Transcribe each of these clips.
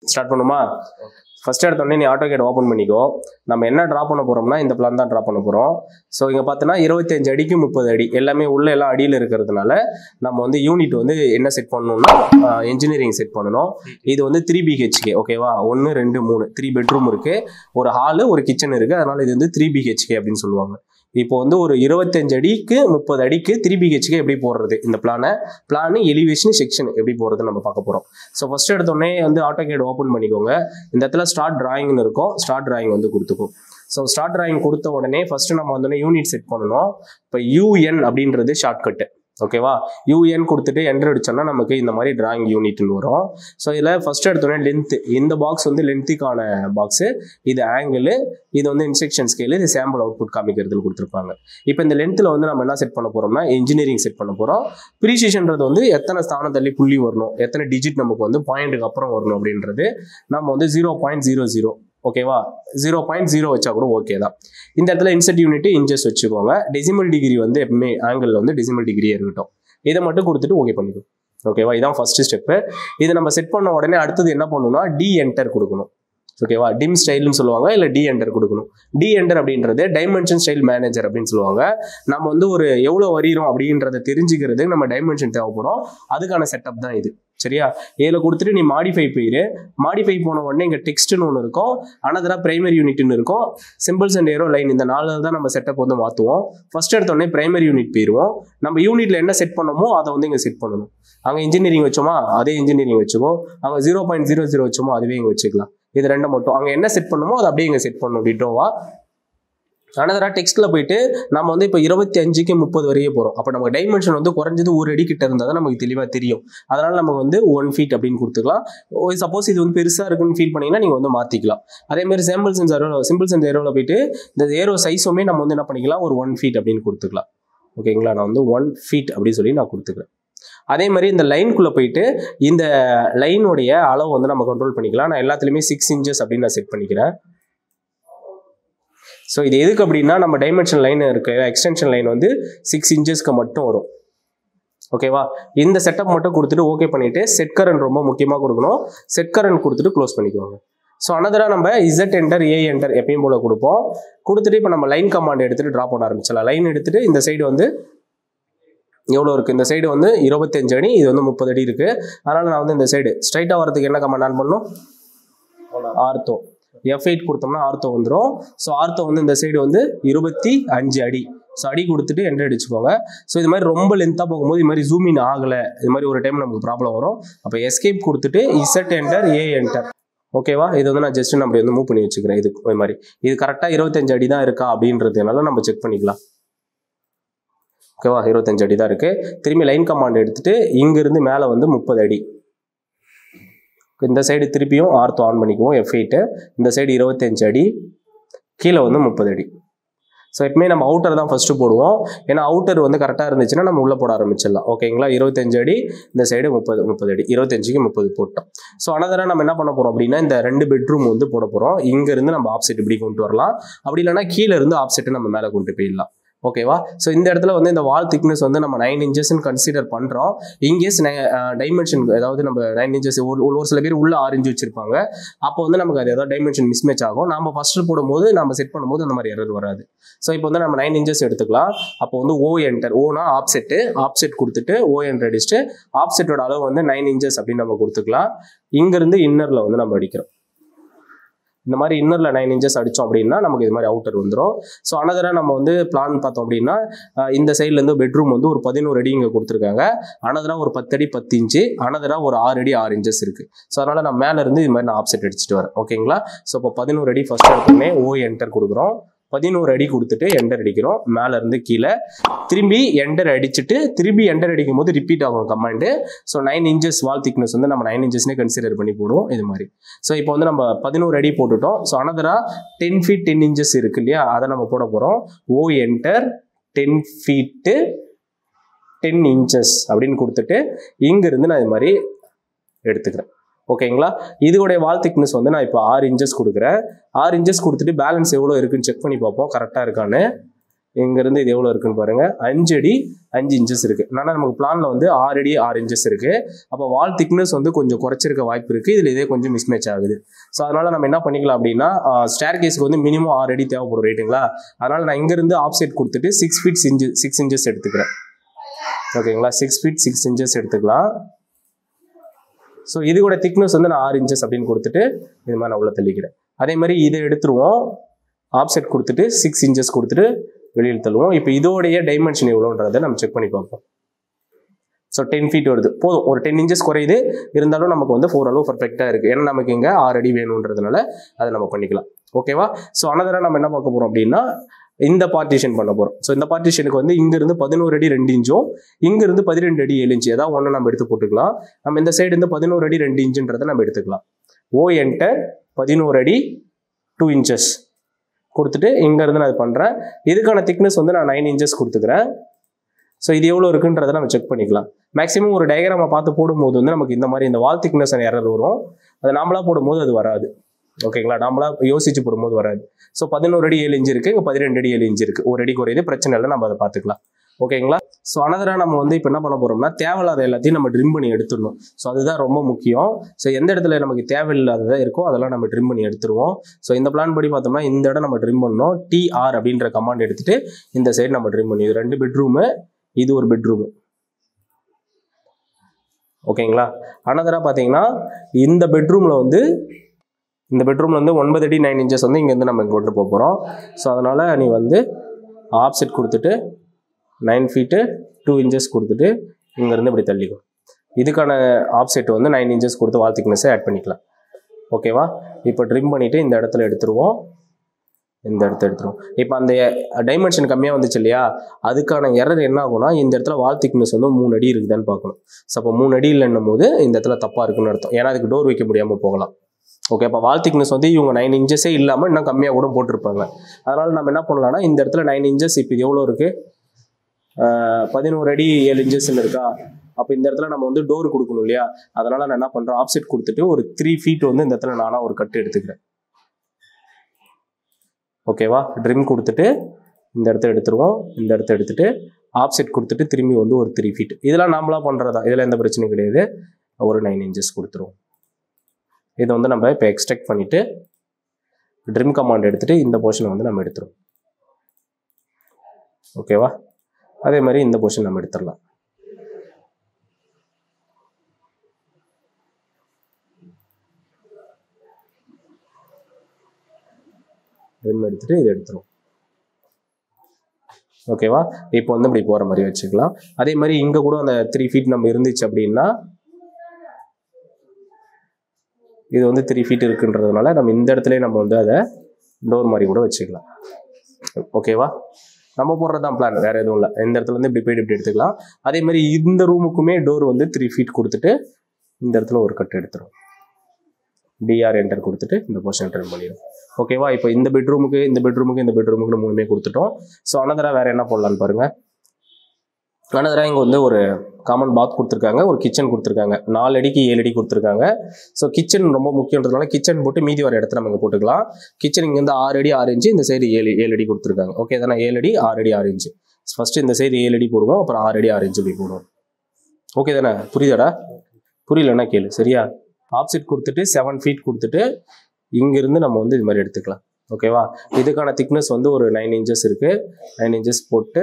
Start பண்ணுமா? First எடுத்தோடனே நீ AutoCAD ஓப்பன் பண்ணிக்கோ. நம்ம என்ன ட்ரா பண்ண போறோம்னா இந்த பிளான் தான் ட்ரா பண்ண போறோம். ஸோ இங்கே பார்த்தோன்னா 25 அடிக்கு 30 அடி எல்லாமே உள்ள எல்லாம் அடியில் இருக்கிறதுனால நம்ம வந்து யூனிட் வந்து என்ன செட் பண்ணணும்னா இன்ஜினியரிங் செட் பண்ணணும். இது வந்து 3 BHK ஓகேவா? 1 2 3 3 பெட்ரூம் இருக்கு, ஒரு ஹாலு ஒரு கிச்சன் இருக்கு, அதனால இது வந்து 3 BHK அப்படின்னு சொல்லுவாங்க. இப்போ வந்து ஒரு 25 அடிக்கு 30 அடிக்கு 3 BHK எப்படி போடுறது, இந்த பிளான் எலிவேஷன் செக்ஷன் எப்படி போடுறது நம்ம பார்க்க போகிறோம். ஸோ ஃபர்ஸ்ட் எடுத்தோடனே வந்து AutoCAD ஓப்பன் பண்ணிக்கோங்க. இந்த இடத்துல ஸ்டார்ட் டிராயிங்னு இருக்கும், ஸ்டார்ட் டிராயிங் வந்து கொடுத்துக்கும். ஸோ ஸ்டார்ட் டிராயிங் கொடுத்த உடனே ஃபர்ஸ்ட் நம்ம வந்து யூனிட் செட் பண்ணணும். இப்போ UN அப்படின்றது ஷார்ட்கட்டு ஓகேவா? UN கொடுத்துட்டு என்டர் அடிச்சோம்னா நமக்கு இந்த மாதிரி டிராயிங் யூனிட்னு வரும். ஸோ இதில் ஃபர்ஸ்ட் எடுத்தோடனே லென்த்து, இந்த பாக்ஸ் வந்து லென்த்துக்கான பாக்ஸு, இது ஆங்கிள், இது வந்து இன்ஸ்ட்ரக்ஷன் ஸ்கேலு, இது சாம்பிள் அவுட்புட் காமிக்கிறதுல கொடுத்துருப்பாங்க. இப்போ இந்த லென்த்தில் வந்து நம்ம என்ன செட் பண்ண போகிறோம்னா இன்ஜினியரிங் செட் பண்ண போகிறோம். ப்ரீசிஷன்றது வந்து எத்தனை ஸ்தானம் தள்ளி புள்ளி வரணும், எத்தனை டிஜிட் நமக்கு வந்து பாயிண்ட்டுக்கு அப்புறம் வரணும் அப்படின்றது நம்ம வந்து 0.00 ஓகேவா? 0.0 வச்சா கூட ஓகே தான். இந்த இடத்துல இன்செட் யூனிட் இன்ச்சஸ் வச்சுக்கோங்க. டெசிமல் டிகிரி வந்து எப்பவுமே ஆங்கிள் வந்து டெசிமல் டிகிரியே இருக்கட்டும். இதை மட்டும் கொடுத்துட்டு ஓகே பண்ணிக்கணும் ஓகேவா? இதான் ஃபர்ஸ்ட் ஸ்டெப்பு. இதை நம்ம செட் பண்ண உடனே அடுத்தது என்ன பண்ணணும்னா டி என்டர் கொடுக்கணும் ஓகேவா? டிம் ஸ்டைல்னு சொல்லுவாங்க, இல்லை டி என்டர் கொடுக்கணும். டி என்டர் அப்படின்றது டைமென்ஷன் ஸ்டைல் மேனேஜர் அப்படின்னு சொல்லுவாங்க. நம்ம வந்து ஒரு எவ்வளோ வரைகிறோம் அப்படின்றத தெரிஞ்சுக்கிறது நம்ம டைமென்ஷன் தேவைப்படும், அதுக்கான செட்டப் தான் இது. சரியா? இதில் கொடுத்துட்டு நீ மாடிஃபை போயிரு. மாடிஃபை போன உடனே இங்கே டெக்ஸ்ட்னு ஒன்று இருக்கும், அனதரா பிரைமரி யூனிட்னு இருக்கும், சிம்பிள்ஸ் அண்ட் ஏரோ லைன், இந்த 4 தான் நம்ம செட்டப் வந்து மாற்றுவோம். ஃபர்ஸ்ட் எடுத்தோடனே பிரைமரி யூனிட் போயிடுவோம். நம்ம யூனிட்ல என்ன செட் பண்ணமோ அதை வந்து இங்கே செட் பண்ணணும். அங்கே இன்ஜினியரிங் வச்சோமா அதே இன்ஜினியரிங் வச்சுக்கோ, அங்கே 0.00 வச்சோமோ அதுவே இங்கே வச்சுக்கலாம். இது ரெண்டு மட்டும் அங்கே என்ன செட் பண்ணுமோ அதை அப்படியே இங்கே செட் பண்ணணும் டிட்டோவா. அனதரா டெக்ஸ்ட்ல போயிட்டு நம்ம வந்து இப்போ 25க்கு 30 வரையே போகிறோம். அப்போ நம்ம டைமென்ஷன் வந்து குறைஞ்சது 1 அடி கிட்ட இருந்தால் தான் நமக்கு தெளிவாக தெரியும். அதனால நம்ம வந்து 1 feet அப்படின்னு கொடுத்துக்கலாம். சப்போஸ் இது வந்து பெருசாக இருக்குன்னு ஃபீல் பண்ணீங்கன்னா நீங்கள் வந்து மாற்றிக்கலாம். அதேமாதிரி சிம்பிள்ஸ் அண்ட் ஏரோவில் போயிட்டு இந்த ஏரோ சைஸுமே நம்ம வந்து என்ன பண்ணிக்கலாம், ஒரு 1 feet அப்படின்னு கொடுத்துக்கலாம். ஓகேங்களா? நான் வந்து 1 feet அப்படின்னு சொல்லி நான் கொடுத்துக்கிறேன். அதே மாதிரி இந்த லைனுக்குள்ளே போயிட்டு இந்த லைனுடைய அளவு வந்து நம்ம கண்ட்ரோல் பண்ணிக்கலாம். நான் எல்லாத்துலேயுமே 6 inches அப்படின்னு நான் செட் பண்ணிக்கிறேன். ஸோ இது எதுக்கு அப்படின்னா நம்ம டைமென்ஷன் லைன் இருக்கு, எக்ஸ்டென்ஷன் லைன் வந்து 6 inchesக்கு மட்டும் வரும் ஓகேவா? இந்த செட்டப் மட்டும் கொடுத்துட்டு ஓகே பண்ணிட்டு செட் கரண்ட் ரொம்ப முக்கியமாக கொடுக்கணும். செட் கரண்ட் கொடுத்துட்டு க்ளோஸ் பண்ணிக்குவாங்க. ஸோ அனதரா நம்ம Z என்டர் A என்டர் எப்பயும் போல கொடுப்போம். கொடுத்துட்டு இப்போ நம்ம லைன் கமாண்ட் எடுத்துட்டு ட்ரா பண்ண ஆரம்பிச்சிடலாம். லைன் எடுத்துட்டு இந்த சைடு வந்து எவ்வளோ இருக்குது, இந்த சைடு வந்து 25 அடி, இது வந்து 30 அடி இருக்குது. அதனால் நான் வந்து இந்த சைடு ஸ்ட்ரைட்டாக வரதுக்கு என்ன கமாண்ட் ஆன் பண்ணணும், ஆர்த்தோ F8 கொடுத்தோம்னா ஆர்த்தோ வந்துடும். ஸோ ஆர்த்தோ வந்து இந்த சைடு வந்து 25 அடி. ஸோ அடி கொடுத்துட்டு என்டர் அடிச்சுக்கோங்க. ஸோ இது மாதிரி ரொம்ப லென்த்தாக போகும்போது இது மாதிரி ஜூம் இன் ஆகலை, இது மாதிரி ஒரு டைம் நமக்கு ப்ராப்ளம் வரும். அப்போ எஸ்கேப் கொடுத்துட்டு Z என்டர் A என்டர் ஓகேவா? இது வந்து நான் ஜஸ்ட் அப்படி வந்து மூவ் பண்ணி வச்சுக்கிறேன். இது மாதிரி இது கரெக்டாக 25 அடி தான் இருக்கா அப்படின்றதுனால நம்ம செக் பண்ணிக்கலாம் ஓகேவா? 25 அடி தான் இருக்குது. திரும்பி லைன் கமாண்ட் எடுத்துட்டு இங்கிருந்து மேலே வந்து 30 அடி. இந்த சைடு திருப்பியும் ஆர்த்தோ ஆன் பண்ணிக்குவோம் F8. இந்த சைடு 25 அடி, கீழே வந்து 30 அடி. ஸோ எப்பவுமே நம்ம அவுட்டர் தான் ஃபஸ்ட்டு போடுவோம். ஏன்னா அவுட்டர் வந்து கரெக்டாக இருந்துச்சுன்னா நம்ம உள்ளே போட ஆரம்பிச்சிடலாம் ஓகேங்களா? 25 அடி, இந்த சைடு 30 அடி, 25க்கு 30 போட்டோம். ஸோ அனதரா நம்ம என்ன பண்ண போகிறோம் அப்படின்னா இந்த 2 பெட்ரூம் வந்து போட போகிறோம். இங்கேருந்து நம்ம ஆப்செட் இப்படி கொண்டு வரலாம், அப்படி இல்லைனா கீழே இருந்து ஆப்செட்டை நம்ம மேலே கொண்டு போயிடலாம் ஓகேவா? ஸோ இந்த இடத்துல வந்து இந்த வால் திக்னஸ் வந்து நம்ம 9 inches கன்சிடர் பண்ணுறோம். இன்கேஸ் டைமென்ஷன் ஏதாவது நம்ம 9 inches ஒரு சில பேர் உள்ள 6 inch வச்சிருப்பாங்க. அப்போ வந்து நமக்கு அது ஏதாவது டைமென்ஷன் மிஸ்மேட்ச் ஆகும். நம்ம ஃபர்ஸ்ட் போடும்போது நம்ம செட் பண்ணும்போது அந்த மாதிரி எரர் வராது. ஸோ இப்போ வந்து நம்ம 9 inches எடுத்துக்கலாம். அப்போ வந்து O என்டர், ஓனா ஆப்செட் கொடுத்துட்டு O என்டர் அடிச்சுட்டு ஆப்செட்டோட அளவு வந்து 9 inches அப்படின்னு நம்ம கொடுத்துக்கலாம். இங்கிருந்து இன்னரில் வந்து நம்ம அடிக்கிறோம். இந்த மாதிரி இன்னரில் 9 inches அடித்தோம் அப்படின்னா நமக்கு இது மாதிரி அவுட்டர் வந்துடும். ஸோ அனதரா நம்ம வந்து பிளான் பார்த்தோம் அப்படின்னா இந்த சைட்லேருந்து பெட்ரூம் வந்து ஒரு 11 அடி இங்கே கொடுத்துருக்காங்க. அனதரா ஒரு 10 அடி 10 inch, அனதரா ஒரு 6 அடி 6 inches இருக்குது. ஸோ அதனால் நான் மேலேருந்து இது மாதிரி நான் ஆப்செட் அடிச்சுட்டு வரேன் ஓகேங்களா? ஸோ இப்போ 11 அடி ஃபஸ்ட் எடுத்தோடனே O என்டர் கொடுக்குறோம். 11 அடி கொடுத்துட்டு என்டர் அடிக்கிறோம். மேலேருந்து கீழே திரும்பி என்டர் அடிச்சுட்டு திரும்பி என்டர் அடிக்கும் போது ரிப்பீட் ஆகும் கமாண்டு. ஸோ 9 inches வால் திக்னஸ் வந்து நம்ம 9 inchesனே கன்சிடர் பண்ணி போடுவோம் இது மாதிரி. ஸோ இப்போ வந்து நம்ம 11 அடி போட்டுட்டோம். ஸோ அனதரா 10 feet 10 inches இருக்கு இல்லையா, அதை நம்ம போட போகிறோம். O என்டர் 10 feet 10 inches அப்படின்னு கொடுத்துட்டு இங்கிருந்து நான் இது மாதிரி எடுத்துக்கிறேன் ஓகேங்களா? இதோடைய வால் திக்னஸ் வந்து நான் இப்போ 6 inches கொடுக்குறேன். 6 inches கொடுத்துட்டு பேலன்ஸ் எவ்வளோ இருக்குன்னு செக் பண்ணி பார்ப்போம் கரெக்டாக இருக்கான்னு. இங்கேருந்து இது எவ்வளோ இருக்குன்னு பாருங்கள், 5 அடி 5 இன்ச்சஸ் இருக்குது. ஆனால் நமக்கு பிளானில் வந்து 6 அடி 6 இன்ச்சஸ் இருக்குது. அப்போ வால் திக்னஸ் வந்து கொஞ்சம் குறைச்சிருக்க வாய்ப்பு இருக்குது. இதில் இதே கொஞ்சம் மிஸ்மேட்ச் ஆகுது. ஸோ அதனால் நம்ம என்ன பண்ணிக்கலாம் அப்படின்னா, ஸ்டேர் கேஸுக்கு வந்து மினிமம் 6 அடி தேவைப்படும் ரைட்டுங்களா. அதனால் நான் இங்கேருந்து ஆஃப் சைட் கொடுத்துட்டு 6 feet 6 inches எடுத்துக்கிறேன். ஓகேங்களா, 6 feet 6 inches எடுத்துக்கலாம். ஸோ இது கூட திக்னஸ் வந்து நான் 6 inches அப்படின்னு கொடுத்துட்டு இது மாதிரி நான் உள்ள தள்ளிக்கிறேன். அதே மாதிரி இதை எடுத்துருவோம், ஆப்செட் கொடுத்துட்டு 6 inches கொடுத்துட்டு வெளியில் தள்ளுவோம். இப்போ இதோடைய டைமென்ஷன் எவ்வளோன்றதை நம்ம செக் பண்ணி பார்ப்போம். ஸோ 10 feet வருது, போதும். ஒரு 10 inches குறையுது, இருந்தாலும் நமக்கு வந்து 4 அளவு பர்ஃபெக்டாக இருக்குது. ஏன்னா நமக்கு இங்கே 6 அடி வேணுன்றதுனால அதை நம்ம பண்ணிக்கலாம். ஓகேவா. ஸோ அனதராக நம்ம என்ன பார்க்க போகிறோம் அப்படின்னா, இந்த பார்ட்டிஷன் பண்ண போகிறோம். ஸோ இந்த பார்ட்டிஷனுக்கு வந்து இங்கிருந்து 11 அடி 2 inchும் இங்கிருந்து 12 அடி 7 inch ஏதாவது ஒன்று நம்ம எடுத்து போட்டுக்கலாம். நம்ம இந்த சைடு இருந்து 11 அடி 2 inchன்றதை நம்ம எடுத்துக்கலாம். ஓ என்டர் 11 அடி 2 inches கொடுத்துட்டு இங்கேருந்து நான் இது பண்ணுறேன். இதுக்கான திக்னஸ் வந்து நான் 9 inches கொடுத்துக்கிறேன். ஸோ இது எவ்வளோ இருக்குன்றதை நம்ம செக் பண்ணிக்கலாம். மேக்ஸிமம் ஒரு டயக்ராமை பார்த்து போடும்போது வந்து நமக்கு இந்த மாதிரி இந்த வால் திக்னஸ் எரர் வரும். அது நாமளாக போடும்போது அது வராது. ஓகேங்களா, நாமளாக யோசிச்சு போடும்போது வராது. ஸோ 11 அடி 7 inch இருக்குது, இங்கே 12 அடி 7 inch இருக்குது. ஒரு அடி குறையுது, பிரச்சனை இல்லை, நம்ம அதை பார்த்துக்கலாம். ஓகேங்களா. ஸோ அனதராக நம்ம வந்து இப்போ என்ன பண்ண போகிறோம்னா, தேவையில்லாத எல்லாத்தையும் நம்ம ட்ரிம் பண்ணி எடுத்துடணும். ஸோ அதுதான் ரொம்ப முக்கியம். ஸோ எந்த இடத்துல நமக்கு தேவையில்லாததாக இருக்கோ அதெல்லாம் நம்ம ட்ரிம் பண்ணி எடுத்துருவோம். ஸோ இந்த பிளான் படி பார்த்தோம்னா இந்த இடம் நம்ம ட்ரிம் பண்ணோம். TR அப்படின்ற கமாண்ட் எடுத்துட்டு இந்த சைடு நம்ம ட்ரிம் பண்ணி, இது 2 பெட்ரூமு, இது ஒரு பெட்ரூமு. ஓகேங்களா. அனதராக பார்த்தீங்கன்னா இந்த பெட்ரூமில் வந்து 9 அடி 9 inches வந்து இங்கேருந்து நம்ம கொண்டு போக போகிறோம். ஸோ அதனால் நீ வந்து ஆப்செட் கொடுத்துட்டு 9 feet 2 inches கொடுத்துட்டு இங்கேருந்து இப்படி தள்ளிக்கும். இதுக்கான ஆப்செட் வந்து 9 inches கொடுத்து வால் திக்னஸை ஆட் பண்ணிக்கலாம். ஓகேவா. இப்போ ட்ரிம் பண்ணிவிட்டு இந்த இடத்துல எடுத்துருவோம், இந்த இடத்த எடுத்துருவோம். இப்போ அந்த டைமென்ஷன் கம்மியாக வந்துச்சு இல்லையா, அதுக்கான எரர் என்ன ஆகும்னா, இந்த இடத்துல வால் திக்னஸ் வந்து 3 அடி இருக்குதான்னு பார்க்கணும். ஸோ அப்போ 3 அடி இல்லைன்னும் போது இந்த இடத்துல தப்பாக இருக்குன்னு அர்த்தம். ஏன்னா அதுக்கு டோர் வைக்க முடியாமல் போகலாம். ஓகே, அப்போ வால் திக்னஸ் வந்து இவங்க 9 inches இல்லாமல் இன்னும் கம்மியாக கூட போட்டிருப்பாங்க. அதனால் நம்ம என்ன பண்ணலாம்னா, இந்த இடத்துல 9 inches இப்போ இது எவ்வளோ இருக்குது, 11 அடி 7 inches இருக்கா. அப்போ இந்த இடத்துல நம்ம வந்து டோர் கொடுக்கணும் இல்லையா. அதனால் நான் என்ன பண்ணுறேன், ஆப்செட் கொடுத்துட்டு ஒரு 3 feet வந்து இந்த இடத்துல நானாக ஒரு கட்டு எடுத்துக்கிறேன். ஓகேவா. ட்ரிம் கொடுத்துட்டு இந்த இடத்த எடுத்துருவோம், இந்த இடத்த எடுத்துட்டு ஆப்செட் கொடுத்துட்டு திரும்பி வந்து ஒரு 3 feet. இதெல்லாம் நாமளாக பண்ணுறதா, இதில் எந்த பிரச்சனையும் கிடையாது. ஒரு 9 inches கொடுத்துருவோம். இதை வந்து நம்ம இப்போ எக்ஸ்ட்ராக்ட் பண்ணிவிட்டு ட்ரிம் கமாண்ட் எடுத்துகிட்டு இந்த போர்ஷனை வந்து நம்ம எடுத்துருவோம். ஓகேவா. அதே மாதிரி இந்த போர்ஷன் நம்ம எடுத்துடலாம். ட்ரிம் எடுத்துகிட்டு இதை எடுத்துருவோம். ஓகேவா. இப்போ வந்து இப்படி போகிற மாதிரி வச்சுக்கலாம். அதே மாதிரி இங்கே கூட அந்த 3 feet நம்ம இருந்துச்சு அப்படின்னா, இது வந்து 3 feet இருக்குன்றதுனால நம்ம இந்த இடத்துல நம்ம வந்து அதை டோர் மாதிரி கூட வச்சுக்கலாம். ஓகேவா. நம்ம போடுறதான் பிளான், வேறு எதுவும் இல்லை. இந்த இடத்துல வந்து இப்படி போய்ட்டு இப்படி எடுத்துக்கலாம். அதே மாதிரி இந்த ரூமுக்குமே டோர் வந்து 3 feet கொடுத்துட்டு இந்த இடத்துல ஒரு கட்டு எடுத்துரும். DR என்டர் கொடுத்துட்டு இந்த போர்ஷன் ட்ரிம் பண்ணிடும். ஓகேவா. இப்போ இந்த பெட்ரூமுக்கு இந்த பெட்ரூமுக்கு 3 கொடுத்துட்டோம். ஸோ அனதராக வேறு என்ன போடலான்னு பாருங்கள். அனதராக இங்கே வந்து ஒரு காமன் பாத் கொடுத்துருக்காங்க, ஒரு கிச்சன் கொடுத்துருக்காங்க. 4 அடிக்கு 7 அடி கொடுத்துருக்காங்க. ஸோ கிச்சன் ரொம்ப முக்கியன்றதுனால கிச்சன் போட்டு மீதி வர இடத்துல நம்ம போட்டுக்கலாம். கிச்சன் இங்கேருந்து 6 அடி 6 inch, இந்த சைடு 7 அடி கொடுத்துருக்காங்க. ஓகே தானே. 7 அடி 6 அடி 6 inch. ஃபஸ்ட்டு இந்த சைடு 7 அடி போடுவோம், அப்புறம் 6 அடி 6 inch இப்படி போடுவோம். ஓகே தானே. புரியுதாடா. புரியலன்னா கேளு சரியா. ஆப்செட் கொடுத்துட்டு 7 feet கொடுத்துட்டு இங்கேருந்து நம்ம வந்து இது மாதிரி எடுத்துக்கலாம். ஓகேவா. இதுக்கான திக்னஸ் வந்து ஒரு 9 inches இருக்குது. 9 inches போட்டு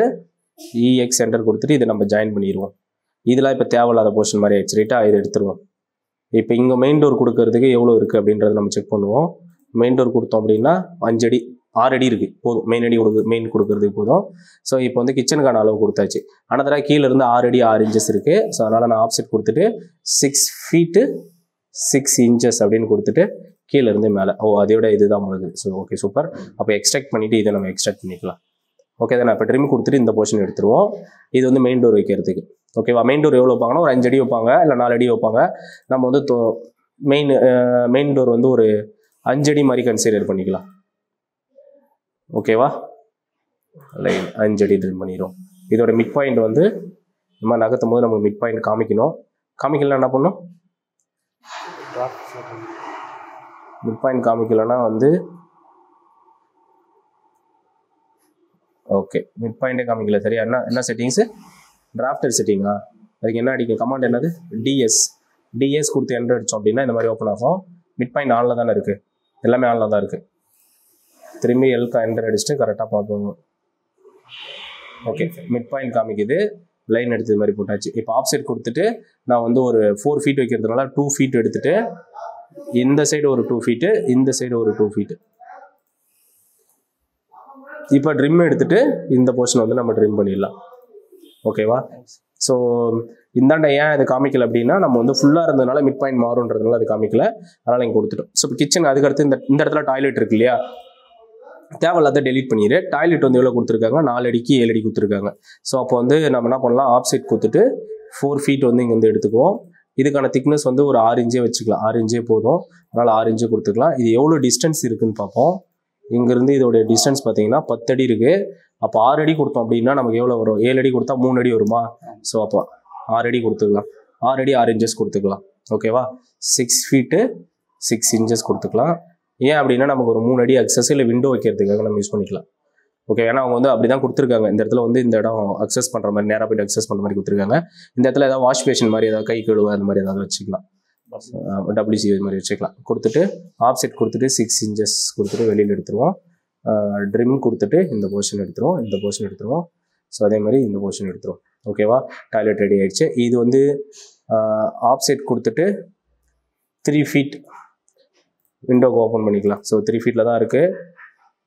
EX சென்டர் கொடுத்துட்டு இதை நம்ம ஜாயின் பண்ணிடுவோம். இதெல்லாம் இப்போ தேவையில்லாத போர்ஷன் மாதிரி ஆயிடுச்சு ரைட்டா. இதை எடுத்துருவோம். இப்போ இங்கே மெயின் டோர் கொடுக்கறதுக்கு எவ்வளோ இருக்குது அப்படின்றத நம்ம செக் பண்ணுவோம். மெயின் டோர் கொடுத்தோம் அப்படின்னா 5 அடி 6 அடி இருக்குது, போதும். மெயின் கொடுக்கறதுக்கு போதும். ஸோ இப்போ வந்து கிச்சனுக்கான அளவு கொடுத்தாச்சு. ஆனால் கீழே இருந்து 6 அடி 6 inches இருக்குது. ஸோ அதனால் நான் ஆப்செட் கொடுத்துட்டு 6 feet 6 inches அப்படின்னு கொடுத்துட்டு கீழே இருந்து மேலே, அதோட இதுதான் முழுது. So okay super. அப்போ எக்ஸ்ட்ராக்ட் பண்ணிவிட்டு இதை நம்ம எக்ஸ்ட்ராக்ட் பண்ணிக்கலாம். ஓகே தான். இப்போ ட்ரிம் கொடுத்துட்டு இந்த போர்ஷன் எடுத்துருவோம். இது வந்து மெயின் டோர் வைக்கிறதுக்கு. ஓகேவா. மெயின் டோர் எவ்வளோ வைப்பாங்கன்னா ஒரு 5 அடி வைப்பாங்க, இல்லை 4 அடி வைப்பாங்க. நம்ம வந்து மெயின் டோர் வந்து ஒரு 5 அடி மாதிரி கன்சிடர் பண்ணிக்கலாம். ஓகேவா. லைன் 5 அடி ட்ரிம் பண்ணிடும். இதோட மிட் பாயிண்ட் வந்து நம்ம நகர்த்தும் போது நமக்கு மிட் பாயிண்ட் காமிக்கணும். காமிக்கலாம் என்ன பண்ணும், மிட் பாயிண்ட் காமிக்கலன்னா வந்து ஓகே மிட் பாயிண்டே காமிக்கல சரியா. என்ன செட்டிங்ஸு டிராஃப்டர் செட்டிங்கா? அதுக்கு என்ன அடிக்கும் கமாண்ட் என்னது டிஎஸ் கொடுத்து என்டர் அடித்தோம் அப்படின்னா இந்த மாதிரி ஓப்பன் ஆகும். மிட் பாயிண்ட் ஆனில் தானே இருக்குது, எல்லாமே ஆனில் தான் இருக்குது. திரும்பி எல்கா என்டர் அடிச்சுட்டு கரெக்டாக பார்ப்போம். ஓகே மிட் பாயிண்ட் காமிக்குது, லைன் எடுத்தது மாதிரி போட்டாச்சு. இப்போ ஆப்செட் கொடுத்துட்டு நான் வந்து ஒரு 4 ஃபீட் வைக்கிறதுனால 2 ஃபீட் எடுத்துட்டு இந்த சைடு ஒரு 2 ஃபீட்டு, இந்த சைடு ஒரு 2 ஃபீட்டு. இப்போ ட்ரிம் எடுத்துட்டு இந்த போர்ஷன் வந்து நம்ம ட்ரிம் பண்ணிடலாம். ஓகேவா? ஸோ இந்தாண்ட ஏன் அது காமிக்கல அப்படின்னா நம்ம வந்து ஃபுல்லாக இருந்ததுனால மிட் பாயிண்ட் மாறுன்றதுனால அது காமிக்கல, அதனால் இங்கே கொடுத்துட்டோம். ஸோ இப்போ கிச்சன் அதுக்கடுத்து இந்த இடத்துல டாய்லெட் இருக்கு இல்லையா, தேவையில்லாத டெலிட் பண்ணிடு. டாய்லெட் வந்து எவ்வளோ கொடுத்துருக்காங்க, 4 அடிக்கு 7 அடி கொடுத்துருக்காங்க. ஸோ அப்போ வந்து நம்ம என்ன பண்ணலாம், ஆப்செட் கொடுத்துட்டு 4 ஃபீட் வந்து இங்கே வந்து எடுத்துக்குவோம். இதுக்கான திக்னஸ் வந்து ஒரு 6 இன்ச்சே வச்சுக்கலாம், 6 இன்ச்சே போதும், அதனால் 6 இன்ச்சு கொடுத்துக்கலாம். இது எவ்வளோ டிஸ்டன்ஸ் இருக்குன்னு பார்ப்போம். இங்கேருந்து இதோடைய டிஸ்டன்ஸ் பார்த்தீங்கன்னா 10 அடி இருக்குது. அப்போ 6 அடி கொடுத்தோம் அப்படின்னா நமக்கு எவ்வளோ வரும், 7 அடி கொடுத்தா 3 அடி வருமா? ஸோ அப்போ 6 அடி கொடுத்துக்கலாம், 6 அடி 6 இன்ச்சஸ் கொடுத்துக்கலாம். ஓகேவா? 6 ஃபீட்டு 6 இன்ச்சஸ் கொடுத்துக்கலாம். ஏன் அப்படின்னா நமக்கு ஒரு 3 அடி அக்சஸ் இல்லை விண்டோ வைக்கிறதுக்காக நம்ம யூஸ் பண்ணிக்கலாம். ஓகே, ஏன்னா அவங்க வந்து அப்படி தான் கொடுத்துருக்காங்க. இந்த இடத்துல வந்து இந்த இடம் அக்சஸ் பண்ணுற மாதிரி, நேராக போய்ட்டு அக்சஸ் பண்ணுற மாதிரி கொடுத்துருக்காங்க. இந்த இடத்துல ஏதாவது வாஷ் பேஷன் மாதிரி ஏதாவது கை கழுவ அந்த மாதிரி ஏதாவது வச்சுக்கலாம், WC இது மாதிரி வச்சுக்கலாம். கொடுத்துட்டு ஆப்செட் கொடுத்துட்டு 6 இன்ச்சஸ் கொடுத்துட்டு வெளியில் எடுத்துருவோம். ட்ரிம் கொடுத்துட்டு இந்த போர்ஷன் எடுத்துருவோம், இந்த போர்ஷன் எடுத்துருவோம். ஸோ அதே மாதிரி இந்த போர்ஷன் எடுத்துருவோம். ஓகேவா? டாய்லெட் ரெடி ஆகிடுச்சு. இது வந்து ஆப்செட் கொடுத்துட்டு 3 ஃபீட் விண்டோக்கு ஓப்பன் பண்ணிக்கலாம். ஸோ 3 ஃபீட்டில் தான் இருக்குது.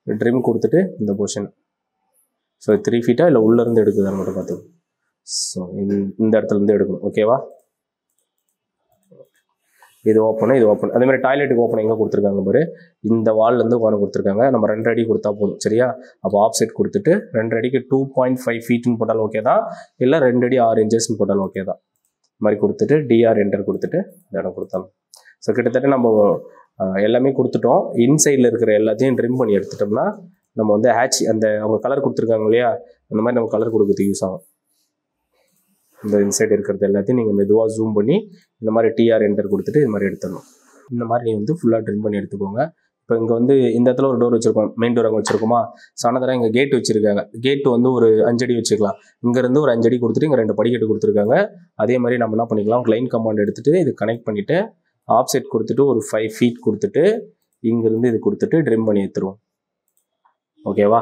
ட்ரிம் கொடுத்துட்டு இந்த போர்ஷன், ஸோ 3 ஃபீட்டாக இல்லை உள்ளேருந்து எடுக்குதான்னு மட்டும் பார்த்துக்கணும். ஸோ இந்த இடத்துலேருந்து எடுக்கணும். ஓகேவா? இது ஓப்பனு, இது ஓப்பன். அதே மாதிரி டாய்லெட்டுக்கு ஓப்பன் எங்கே கொடுத்துருக்காங்க பாரு, இந்த வால்லேருந்து ஓப்பன் கொடுத்துருக்காங்க. நம்ம 2 அடி கொடுத்தா போதும் சரியா. அப்போ ஆப்செட் கொடுத்துட்டு 2 அடிக்கு 2.5 ஃபீட்னு போட்டாலும் ஓகே தான், இல்லை 2 அடி 6 இன்ச்சஸ்ன்னு போட்டாலும் ஓகே தான். இந்த மாதிரி கொடுத்துட்டு டிஆர் என்டர் கொடுத்துட்டு இந்த இடம் கொடுத்தாலும். ஸோ கிட்டத்தட்ட நம்ம எல்லாமே கொடுத்துட்டோம். இன்சைடில் இருக்கிற எல்லாத்தையும் ட்ரிம் பண்ணி எடுத்துட்டோம்னா நம்ம வந்து ஹேட்ச் அந்த அவங்க கலர் கொடுத்துருக்காங்க இல்லையா, அந்த மாதிரி நம்ம கலர் கொடுக்கறதுக்கு யூஸ் ஆகும். இந்த இன்சைட் இருக்கிறது எல்லாத்தையும் நீங்கள் மெதுவாக ஜூம் பண்ணி இந்த மாதிரி டிஆர் என்டர் கொடுத்துட்டு இது மாதிரி எடுத்துடணும். இந்த மாதிரி நீங்கள் வந்து ஃபுல்லாக ட்ரிம் பண்ணி எடுத்துக்கோங்க. இப்போ இங்கே வந்து இந்த இடத்துல ஒரு டோர் வச்சுருக்கோம், மெயின் டோர் அங்கே வச்சுருக்கோமா. சானதரம் இங்கே கேட் வச்சுருக்காங்க. கேட்டு வந்து ஒரு 5 அடி வச்சுக்கலாம். இங்கேருந்து ஒரு 5 அடி கொடுத்துட்டு இங்கே 2 படிக்கட்டு கொடுத்துருக்காங்க. அதே மாதிரி நம்ம என்ன பண்ணிக்கலாம், ஒரு லைன் கமாண்ட் எடுத்துகிட்டு இது கனெக்ட் பண்ணிவிட்டு ஆப்செட் கொடுத்துட்டு ஒரு 5 ஃபீட் கொடுத்துட்டு இங்கேருந்து இது கொடுத்துட்டு ட்ரிம் பண்ணி எடுத்துருவோம். ஓகேவா?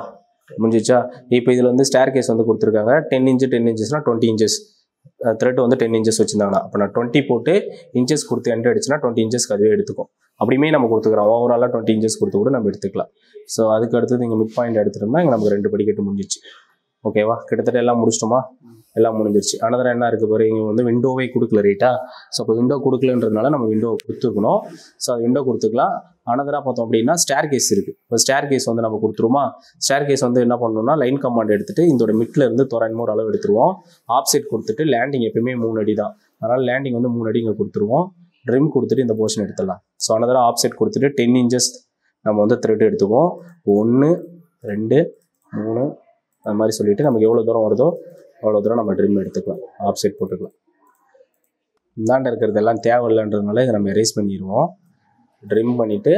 முடிஞ்சிச்சா? இப்போ இதில் வந்து ஸ்டேர் கேஸ் வந்து கொடுத்துருக்காங்க. 10 இன்ச்சு 10 இன்ச்சஸ்னா 20 இன்ச்சஸ். த்ரெட் வந்து 10 இன்ச்சஸ் வச்சுருந்தாங்கன்னா அப்போ நான் 20 போட்டு இன்ச்சஸ் கொடுத்து என்டர் அடிச்சுன்னா 20 இன்ச்சஸ்க்கு அதுவே எடுத்துக்கும். அப்படியுமே நம்ம கொடுத்துக்கிறோம், ஓவராலாக 20 இன்ச்சஸ் கொடுத்து கூட நம்ம எடுத்துக்கலாம். ஸோ அதுக்கு அடுத்தது இங்கே மிட் பாயிண்ட் எடுத்துட்டோம்னா இங்கே நமக்கு 2 படிக்கட்டு முடிஞ்சிச்சு. ஓகேவா? கிட்டத்தட்ட எல்லாம் முடிச்சிட்டோமா? எல்லாம் முடிஞ்சிருச்சு. ஆனால் என்ன இருக்குது பாரு, இங்கே வந்து விண்டோவே கொடுக்கல ரைட்டா. ஸோ இப்போ விண்டோ கொடுக்கலன்றதுனால நம்ம விண்டோ கொடுத்துருக்கணும். ஸோ அது விண்டோ கொடுத்துக்கலாம். ஆனதராக பார்த்தோம் அப்படின்னா ஸ்டேர் கேஸ் இருக்குது. இப்போ ஸ்டேர் கேஸ் வந்து நம்ம கொடுத்துருவோமா. ஸ்டேர் கேஸ் வந்து என்ன பண்ணணும்னா லைன் கமாண்ட் எடுத்துகிட்டு இதோட மிட்ல இருந்து தோராயமாக ஒரு அளவு எடுத்துருவோம். ஆப்செட் கொடுத்துட்டு லேண்டிங் எப்பயுமே 3 அடி தான், அதனால் லேண்டிங் வந்து 3 அடி இங்கே கொடுத்துருவோம். ட்ரிம் கொடுத்துட்டு இந்த போர்ஷன் எடுத்துடலாம். ஸோ ஆனதராக ஆப்செட் கொடுத்துட்டு 10 இன்ச்சஸ் நம்ம வந்து த்ரெட் எடுத்துக்குவோம். 1 2 3 அது மாதிரி சொல்லிவிட்டு நமக்கு எவ்வளோ தூரம் வருதோ அவ்வளோ தூரம் நம்ம ட்ரிம் எடுத்துக்கலாம், ஆப்செட் போட்டுக்கலாம். இந்தாண்ட இருக்கிறது எல்லாம் தேவையில்லைன்றதுனால இதை நம்ம எரேஸ் பண்ணிடுவோம். ட்ரிம் பண்ணிவிட்டு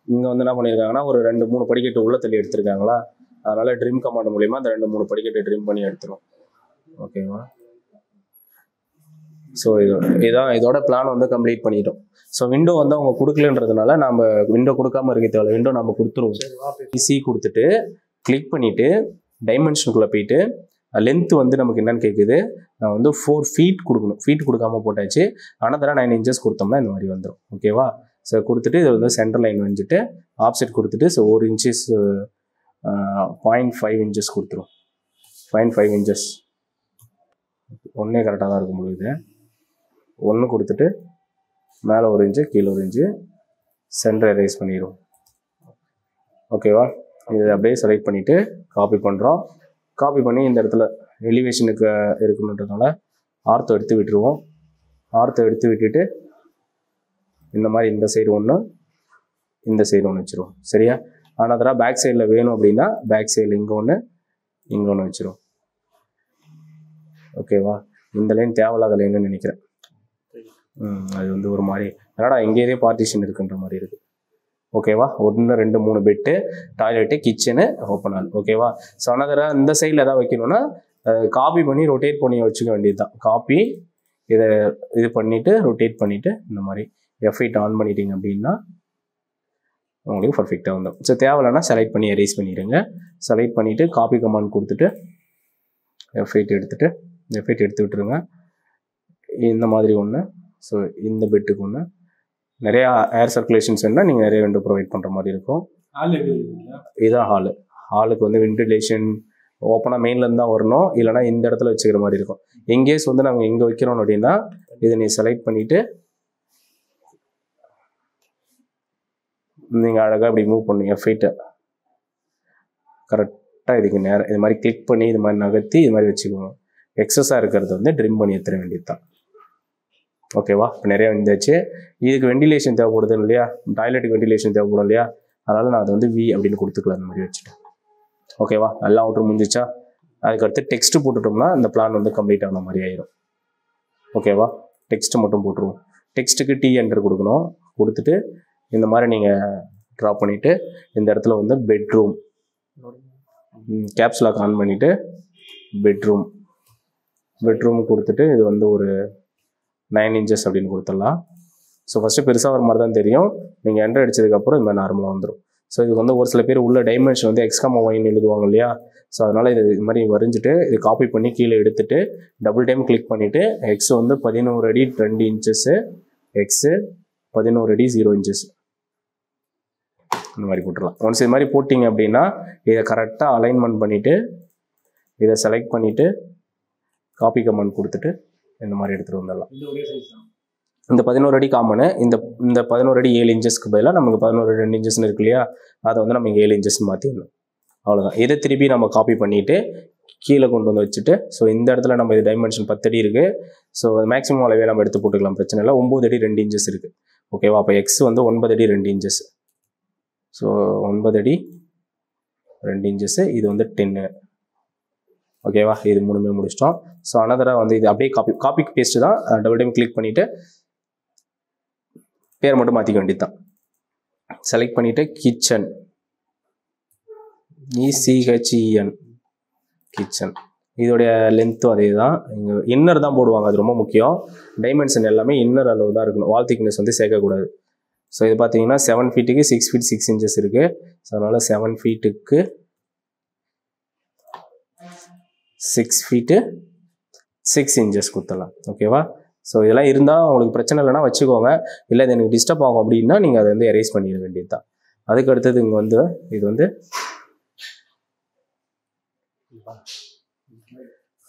இங்கே வந்து என்ன பண்ணியிருக்காங்கன்னா ஒரு 2-3 படிக்கட்டு உள்ள தள்ளி எடுத்துருக்காங்களா, அதனால் ட்ரிம் கமாண்ட் மூலிமா அந்த 2-3 படிக்கட்டு ட்ரிம் பண்ணி எடுத்துரும். ஓகேவா? ஸோ இதோட பிளான் வந்து கம்ப்ளீட் பண்ணிட்டோம். ஸோ விண்டோ வந்து அவங்க கொடுக்கலன்றதுனால நம்ம விண்டோ கொடுக்காம இருக்க தேவை, விண்டோ நம்ம கொடுத்துருவோம். சி கொடுத்துட்டு கிளிக் பண்ணிவிட்டு டைமென்ஷனுக்குள்ளே போயிட்டு லென்த்து வந்து நமக்கு என்னன்னு கேட்குது, நான் வந்து 4 ஃபீட் கொடுக்கணும். ஃபீட் கொடுக்காம போட்டாச்சு. ஆனால் 9 இன்ச்சஸ் கொடுத்தோம்னா இந்த மாதிரி வந்துடும். ஓகேவா? ஸோ கொடுத்துட்டு இதை வந்து சென்டர் லைன் வந்துட்டு ஆப்செட் கொடுத்துட்டு ஸோ 1 இன்ச்சஸ் 0.5 இன்ச்சஸ் கொடுத்துரும். 0.5 இன்ச்சஸ் ஒன்றே கரெக்டாக தான் இருக்க முடியுது. 1 கொடுத்துட்டு மேலே 1 இன்ச்சு கீழே 1 இன்ச்சு சென்டர் எரேஸ் பண்ணிடுவோம். ஓகேவா? இதை அப்படியே செலக்ட் பண்ணிவிட்டு காப்பி பண்ணுறோம். காப்பி பண்ணி இந்த இடத்துல எலிவேஷனுக்கு இருக்கணுன்றதுனால ஆர்த்தோ எடுத்து விட்டுருவோம். ஆர்த்தோ எடுத்து விட்டுட்டு இந்த மாதிரி இந்த சைடு ஒன்று இந்த சைடு ஒன்று வச்சுருவோம். சரியா? ஆனால் அதெல்லாம் பேக் சைடில் வேணும் அப்படின்னா பேக் சைடில் இங்கே ஒன்று இங்கே ஒன்று வச்சுருவோம். ஓகேவா? இந்த லைன் தேவையில்லாத லைன்னு நினைக்கிறேன். அது வந்து ஒரு மாதிரி என்னடா எங்கேயே பார்ட்டிஷன் இருக்குன்ற மாதிரி இருக்குது. ஓகேவா? 1 2 3 bed, toilet, kitchen, open hall. ஓகேவா? ஸோ அனதரா இந்த சைடில் எதாவது வைக்கணும்னா காப்பி பண்ணி ரொட்டேட் பண்ணி வச்சுக்க வேண்டியது தான். காப்பி இதை இது பண்ணிவிட்டு ரொட்டேட் பண்ணிவிட்டு இந்த மாதிரி F8 ஆன் பண்ணிட்டீங்க அப்படின்னா உங்களுக்கு பர்ஃபெக்டாக வந்துடும். ஸோ தேவையில்லைன்னா செலக்ட் பண்ணி எரேஸ் பண்ணிடுங்க. செலக்ட் பண்ணிவிட்டு காப்பி கமாண்ட் கொடுத்துட்டு F8 எடுத்துகிட்டு F8 எடுத்து விட்டுருங்க. இந்த மாதிரி ஒன்று, ஸோ இந்த பெட்டுக்கு ஒன்று, நிறையா ஏர் சர்க்குலேஷன்ஸ் வேணுன்னா நீங்கள் நிறைய விண்டோ ப்ரொவைட் பண்ணுற மாதிரி இருக்கும். இதுதான் ஹாலு. ஹாலுக்கு வந்து வென்டிலேஷன் ஓப்பனாக மெயின்லேருந்து தான் வரணும், இல்லைனா இந்த இடத்துல வச்சுக்கிற மாதிரி இருக்கும். எங்கேஸ் வந்து நாங்கள் எங்கே வைக்கிறோம் அப்படின்னா இதை நீ செலக்ட் பண்ணிவிட்டு நீங்கள் அழகாக இப்படி மூவ் பண்ணுங்க. F8 கரெக்டாக இதுக்கு நேரம் இது மாதிரி கிளிக் பண்ணி இது மாதிரி நகர்த்தி இது மாதிரி வச்சுக்கோங்க. எக்ஸஸாக இருக்கிறது வந்து ட்ரிம் பண்ணி எடுத்துட வேண்டியது தான். ஓகேவா? இப்போ நிறையா வந்துச்சு. இதுக்கு வெண்டிலேஷன் தேவைப்படுது இல்லையா, டாய்லெட்டுக்கு வெண்டிலேஷன் தேவைப்படும் இல்லையா, அதனால் நான் அதை வந்து V அப்படின்னு கொடுத்துக்கலாம். அந்த மாதிரி வச்சுட்டேன். ஓகேவா? எல்லாம் அவுட்ரு முடிஞ்சிச்சா? அதுக்கடுத்து டெக்ஸ்ட்டு போட்டுட்டோம்னா அந்த பிளான் வந்து கம்ப்ளீட் ஆன மாதிரி ஆயிடும். ஓகேவா? டெக்ஸ்ட்டு மட்டும் போட்டுருவோம். டெக்ஸ்ட்டுக்கு T என்டர் கொடுக்கணும். கொடுத்துட்டு இந்த மாதிரி நீங்கள் ட்ரா பண்ணிவிட்டு இந்த இடத்துல வந்து பெட்ரூம் கேப்ஸ் லாக் ஆன் பண்ணிவிட்டு பெட்ரூம் கொடுத்துட்டு இது வந்து ஒரு 9 inches அப்படின்னு கொடுத்துடலாம். ஸோ ஃபஸ்ட்டு பெருசாக வர மாதிரி தான் தெரியும். நீங்கள் என்டர் அடிச்சதுக்கப்புறம் இது மாதிரி நார்மலாக வந்துடும். ஸோ இதுக்கு வந்து ஒரு சில பேர் உள்ள டைமென்ஷன் வந்து X,Y எழுதுவாங்க இல்லையா, ஸோ அதனால் இது மாதிரி வரைஞ்சிட்டு இது காப்பி பண்ணி கீழே எடுத்துகிட்டு டபுள் டைம் கிளிக் பண்ணிவிட்டு X வந்து 11 அடி 2 inches, X 11 அடி 0 inches இந்த மாதிரி போட்டுடலாம். ஒன்ஸ் இது மாதிரி போட்டிங்க அப்படின்னா இதை கரெக்டாக அலைன்மெண்ட் பண்ணிவிட்டு இதை செலக்ட் பண்ணிவிட்டு காப்பி கமாண்ட் கொடுத்துட்டு இந்த மாதிரி எடுத்துகிட்டு வந்துடலாம். இந்த 11 அடி காமனு, இந்த 11 அடி 7 inchesக்கு பதிலாக நமக்கு 11 2 inchesன்னு இருக்கு இல்லையா, அதை வந்து நம்ம இங்கே 7 inchesன்னு மாற்றிடணும். அவ்வளோதான். இதை திருப்பி நம்ம காப்பி பண்ணிவிட்டு கீழே கொண்டு வந்து வச்சுட்டு, ஸோ இந்த இடத்துல நம்ம இது டைமென்ஷன் 10 அடி இருக்குது. ஸோ மேக்ஸிமம் அளவே நம்ம எடுத்து போட்டுக்கலாம், பிரச்சனை இல்லை. 9 அடி 2 inches இருக்குது. ஓகேவா? அப்போ X வந்து 9 அடி 2 inches. ஸோ 9 அடி 2 inches, இது வந்து 10. ஓகேவா? இது மூணுமே முடிச்சிட்டோம். ஸோ அனதராக வந்து இது அப்படியே காப்பி பேஸ்ட்டு தான். டபுள் டைம் கிளிக் பண்ணிவிட்டு பேர் மட்டும் மாற்றிக்க வேண்டியது தான். செலக்ட் பண்ணிவிட்டு கிச்சன், ECHEN கிச்சன். இதோடைய லென்த்தும் அதே தான். இங்கே இன்னர் தான் போடுவாங்க, அது ரொம்ப முக்கியம். டைமென்ஷன் எல்லாமே இன்னர் அளவு தான் இருக்கணும். வால் திக்னஸ் வந்து சேர்க்கக்கூடாது. ஸோ இது பார்த்தீங்கன்னா 7 feetக்கு 6 feet 6 inches இருக்குது. ஸோ அதனால் 7 feetக்கு 6 feet 6 inches கொடுத்துடலாம். ஓகேவா? ஸோ இதெல்லாம் இருந்தால் உங்களுக்கு பிரச்சனை இல்லைனா வச்சுக்கோங்க. இல்லை இது எனக்கு டிஸ்டர்ப் ஆகும் அப்படின்னா நீங்கள் அதை வந்து எரேஸ் பண்ணிட வேண்டியது தான். அதுக்கு அடுத்தது இங்கே வந்து இது வந்து